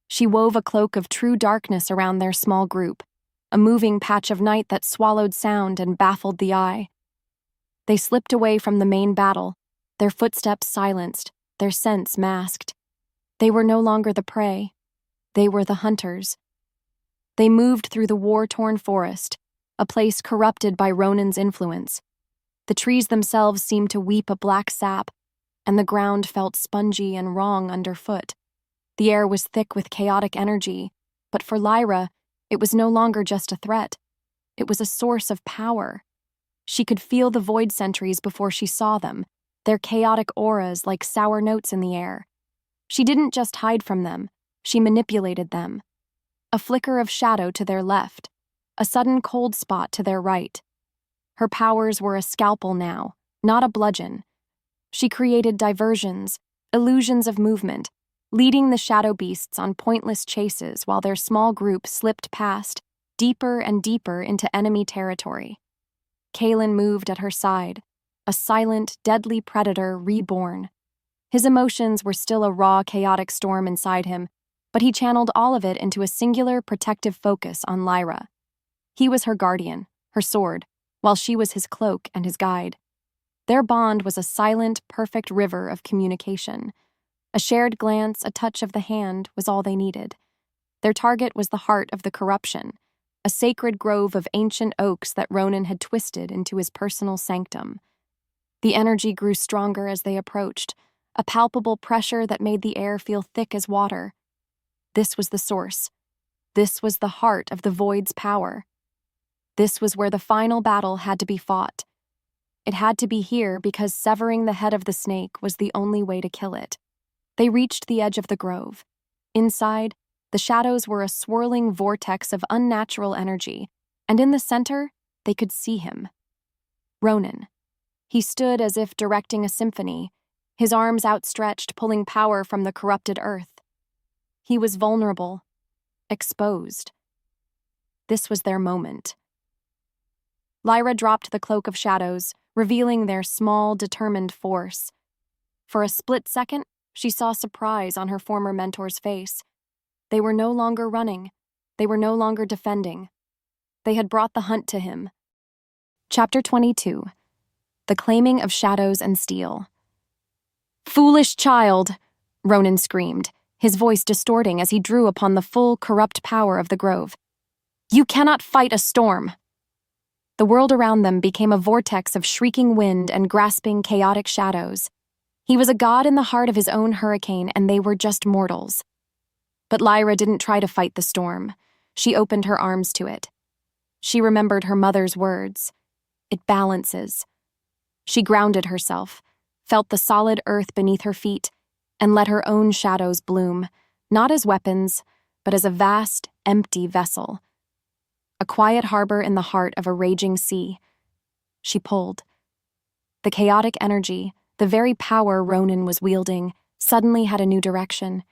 She wove a cloak of true darkness around their small group, a moving patch of night that swallowed sound and baffled the eye. They slipped away from the main battle, their footsteps silenced, their scents masked. They were no longer the prey. They were the hunters. They moved through the war-torn forest, a place corrupted by Ronan's influence. The trees themselves seemed to weep a black sap, and the ground felt spongy and wrong underfoot. The air was thick with chaotic energy, but for Lyra, it was no longer just a threat. It was a source of power. She could feel the void sentries before she saw them, their chaotic auras like sour notes in the air. She didn't just hide from them, she manipulated them. A flicker of shadow to their left, a sudden cold spot to their right. Her powers were a scalpel now, not a bludgeon. She created diversions, illusions of movement, leading the shadow beasts on pointless chases while their small group slipped past, deeper and deeper into enemy territory. Kaelin moved at her side, a silent, deadly predator reborn. His emotions were still a raw, chaotic storm inside him, but he channeled all of it into a singular, protective focus on Lyra. He was her guardian, her sword, while she was his cloak and his guide. Their bond was a silent, perfect river of communication. A shared glance, a touch of the hand, was all they needed. Their target was the heart of the corruption, a sacred grove of ancient oaks that Ronan had twisted into his personal sanctum. The energy grew stronger as they approached, a palpable pressure that made the air feel thick as water. This was the source. This was the heart of the Void's power. This was where the final battle had to be fought. It had to be here because severing the head of the snake was the only way to kill it. They reached the edge of the grove. Inside, the shadows were a swirling vortex of unnatural energy, and in the center, they could see him. Ronan. He stood as if directing a symphony, his arms outstretched, pulling power from the corrupted earth. He was vulnerable, exposed. This was their moment. Lyra dropped the cloak of shadows, revealing their small, determined force. For a split second, she saw surprise on her former mentor's face. They were no longer running. They were no longer defending. They had brought the hunt to him. Chapter 22. The Claiming of Shadows and Steel. "Foolish child!" Ronan screamed, his voice distorting as he drew upon the full, corrupt power of the grove. "You cannot fight a storm!" The world around them became a vortex of shrieking wind and grasping, chaotic shadows. He was a god in the heart of his own hurricane, and they were just mortals. But Lyra didn't try to fight the storm. She opened her arms to it. She remembered her mother's words. It balances. She grounded herself, felt the solid earth beneath her feet, and let her own shadows bloom, not as weapons, but as a vast, empty vessel. A quiet harbor in the heart of a raging sea. She pulled. The chaotic energy, the very power Ronan was wielding, suddenly had a new direction.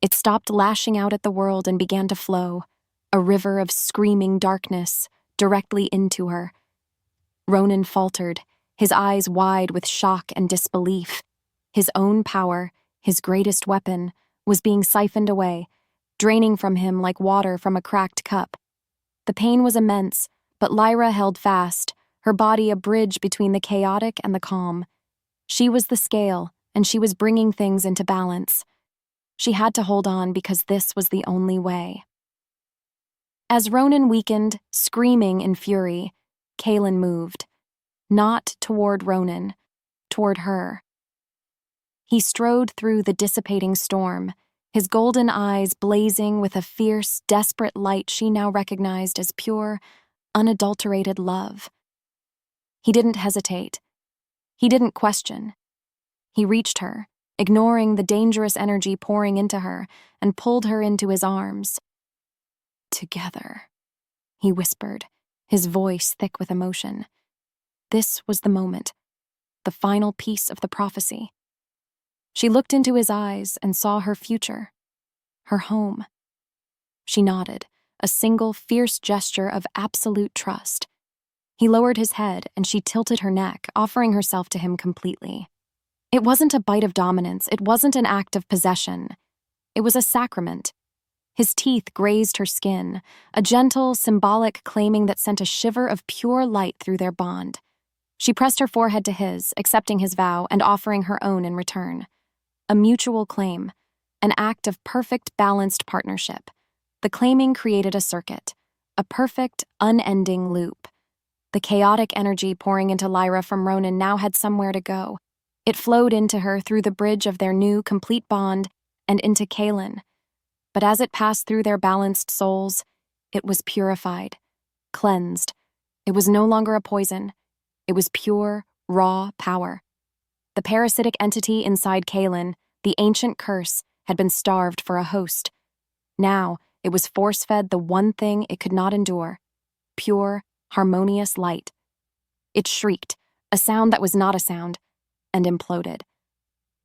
It stopped lashing out at the world and began to flow, a river of screaming darkness, directly into her. Ronan faltered, his eyes wide with shock and disbelief. His own power, his greatest weapon, was being siphoned away, draining from him like water from a cracked cup. The pain was immense, but Lyra held fast, her body a bridge between the chaotic and the calm. She was the scale, and she was bringing things into balance. She had to hold on because this was the only way. As Ronan weakened, screaming in fury, Kaelin moved. Not toward Ronan, toward her. He strode through the dissipating storm, his golden eyes blazing with a fierce, desperate light she now recognized as pure, unadulterated love. He didn't hesitate. He didn't question. He reached her, ignoring the dangerous energy pouring into her, and pulled her into his arms. "Together," he whispered, his voice thick with emotion. This was the moment, the final piece of the prophecy. She looked into his eyes and saw her future, her home. She nodded, a single fierce gesture of absolute trust. He lowered his head and she tilted her neck, offering herself to him completely. It wasn't a bite of dominance, it wasn't an act of possession. It was a sacrament. His teeth grazed her skin, a gentle, symbolic claiming that sent a shiver of pure light through their bond. She pressed her forehead to his, accepting his vow and offering her own in return. A mutual claim, an act of perfect, balanced partnership. The claiming created a circuit, a perfect, unending loop. The chaotic energy pouring into Lyra from Ronan now had somewhere to go. It flowed into her through the bridge of their new, complete bond and into Kaelin. But as it passed through their balanced souls, it was purified, cleansed. It was no longer a poison. It was pure, raw power. The parasitic entity inside Kaelin, the ancient curse, had been starved for a host. Now, it was force-fed the one thing it could not endure: pure, harmonious light. It shrieked, a sound that was not a sound, and imploded.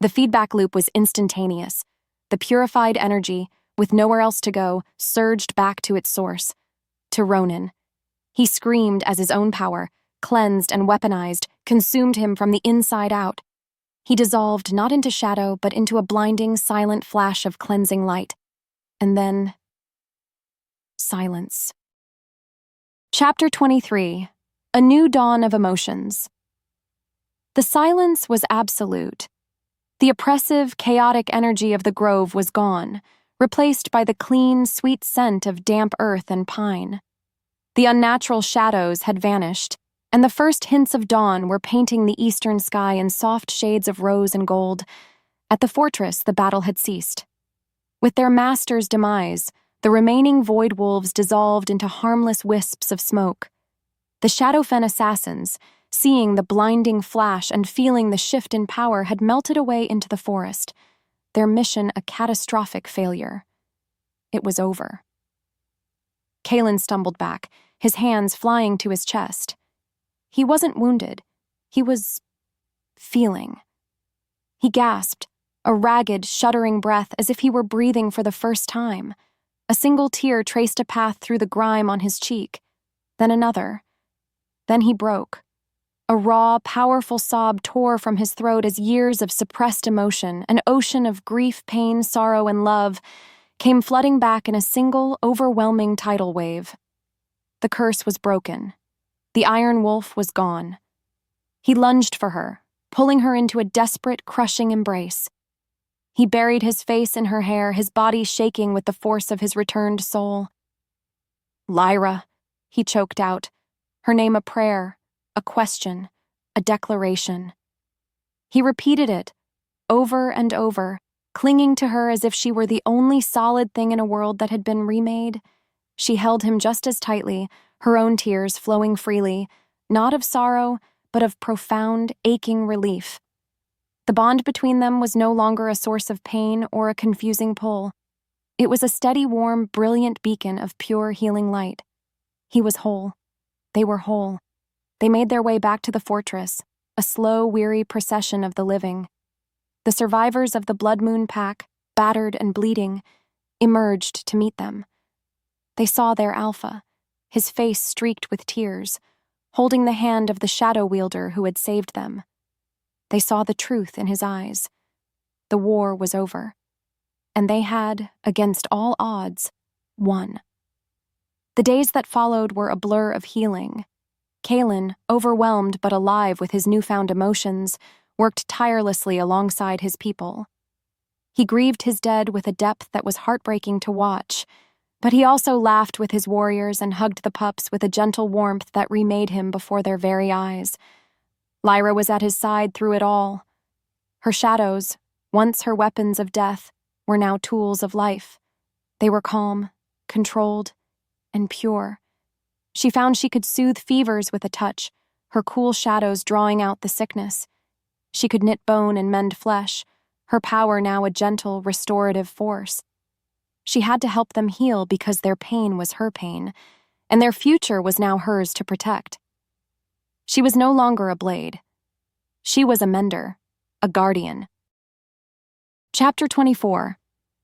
The feedback loop was instantaneous. The purified energy, with nowhere else to go, surged back to its source, to Ronan. He screamed as his own power, cleansed and weaponized, consumed him from the inside out. He dissolved not into shadow, but into a blinding, silent flash of cleansing light. And then, silence. Chapter 23. A New Dawn of Emotions. The silence was absolute. The oppressive, chaotic energy of the grove was gone, replaced by the clean, sweet scent of damp earth and pine. The unnatural shadows had vanished, and the first hints of dawn were painting the eastern sky in soft shades of rose and gold. At the fortress, the battle had ceased. With their master's demise, the remaining void wolves dissolved into harmless wisps of smoke. The Shadowfen assassins, seeing the blinding flash and feeling the shift in power, had melted away into the forest, their mission a catastrophic failure. It was over. Kalen stumbled back, his hands flying to his chest. He wasn't wounded. He was feeling. He gasped, a ragged, shuddering breath as if he were breathing for the first time. A single tear traced a path through the grime on his cheek, then another. Then he broke. A raw, powerful sob tore from his throat as years of suppressed emotion, an ocean of grief, pain, sorrow, and love, came flooding back in a single, overwhelming tidal wave. The curse was broken. The iron wolf was gone. He lunged for her, pulling her into a desperate, crushing embrace. He buried his face in her hair, his body shaking with the force of his returned soul. "Lyra," he choked out, her name a prayer, a question, a declaration. He repeated it, over and over, clinging to her as if she were the only solid thing in a world that had been remade. She held him just as tightly, her own tears flowing freely, not of sorrow, but of profound, aching relief. The bond between them was no longer a source of pain or a confusing pull. It was a steady, warm, brilliant beacon of pure, healing light. He was whole. They were whole. They made their way back to the fortress, a slow, weary procession of the living. The survivors of the Blood Moon pack, battered and bleeding, emerged to meet them. They saw their alpha, his face streaked with tears, holding the hand of the shadow wielder who had saved them. They saw the truth in his eyes. The war was over, and they had, against all odds, won. The days that followed were a blur of healing. Kalen, overwhelmed but alive with his newfound emotions, worked tirelessly alongside his people. He grieved his dead with a depth that was heartbreaking to watch, but he also laughed with his warriors and hugged the pups with a gentle warmth that remade him before their very eyes. Lyra was at his side through it all. Her shadows, once her weapons of death, were now tools of life. They were calm, controlled, and pure. She found she could soothe fevers with a touch, her cool shadows drawing out the sickness. She could knit bone and mend flesh, her power now a gentle, restorative force. She had to help them heal because their pain was her pain, and their future was now hers to protect. She was no longer a blade. She was a mender, a guardian. Chapter 24.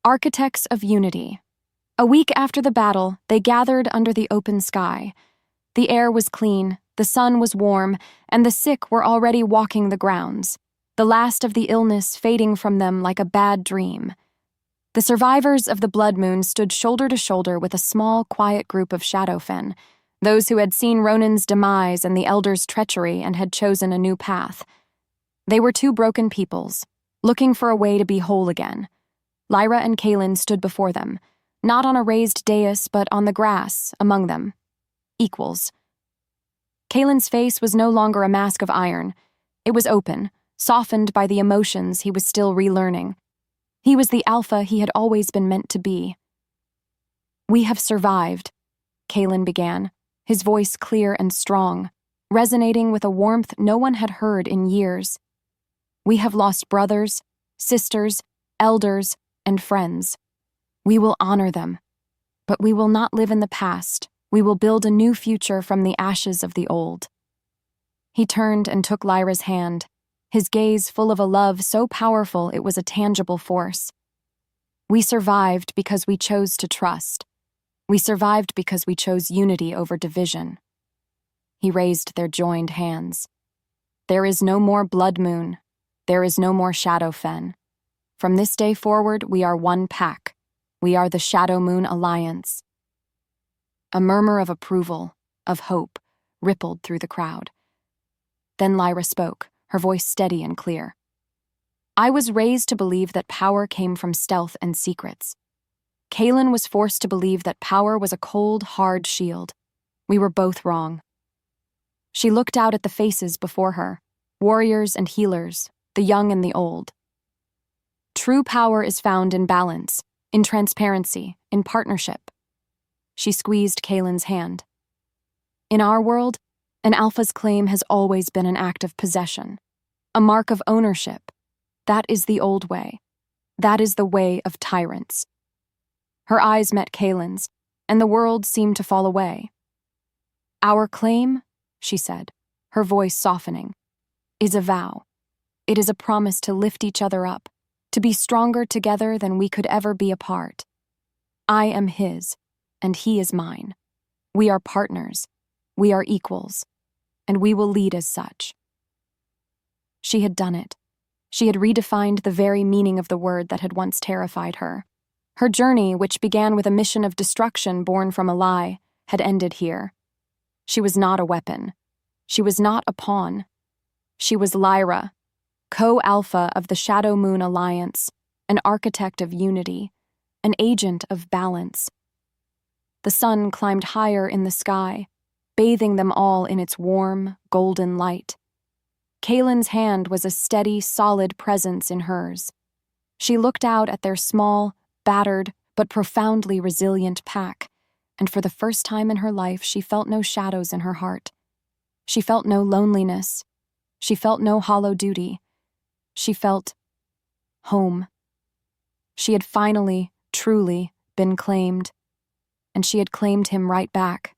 Architects of Unity. A week after the battle, they gathered under the open sky. The air was clean, the sun was warm, and the sick were already walking the grounds, the last of the illness fading from them like a bad dream. The survivors of the Blood Moon stood shoulder to shoulder with a small, quiet group of Shadowfen, those who had seen Ronan's demise and the Elder's treachery and had chosen a new path. They were two broken peoples, looking for a way to be whole again. Lyra and Kalen stood before them, not on a raised dais but on the grass, among them. Equals. Kalen's face was no longer a mask of iron. It was open, softened by the emotions he was still relearning. He was the alpha he had always been meant to be. "We have survived," Kalen began, his voice clear and strong, resonating with a warmth no one had heard in years. "We have lost brothers, sisters, elders, and friends. We will honor them. But we will not live in the past. We will build a new future from the ashes of the old." He turned and took Lyra's hand, his gaze full of a love so powerful it was a tangible force. "We survived because we chose to trust. We survived because we chose unity over division." He raised their joined hands. "There is no more Blood Moon. There is no more Shadowfen. From this day forward, we are one pack. We are the Shadow Moon Alliance." A murmur of approval, of hope, rippled through the crowd. Then Lyra spoke, her voice steady and clear. "I was raised to believe that power came from stealth and secrets. Kalen was forced to believe that power was a cold, hard shield. We were both wrong." She looked out at the faces before her, warriors and healers, the young and the old. "True power is found in balance, in transparency, in partnership." She squeezed Kalen's hand. "In our world, An alpha's claim has always been an act of possession, a mark of ownership. That is the old way. That is the way of tyrants. Her eyes met Kaylin's, and the world seemed to fall away. Our claim, she said, her voice softening, is a vow. It is a promise to lift each other up, to be stronger together than we could ever be apart. I am his, and he is mine. We are partners. We are equals, and we will lead as such. She had done it. She had redefined the very meaning of the word that had once terrified her. Her journey, which began with a mission of destruction born from a lie, had ended here. She was not a weapon. She was not a pawn. She was Lyra, co-alpha of the Shadow Moon Alliance, an architect of unity, an agent of balance. The sun climbed higher in the sky, bathing them all in its warm, golden light. Kaylin's hand was a steady, solid presence in hers. She looked out at their small, battered, but profoundly resilient pack, and for the first time in her life she felt no shadows in her heart. She felt no loneliness. She felt no hollow duty. She felt home. She had finally, truly, been claimed, and she had claimed him right back.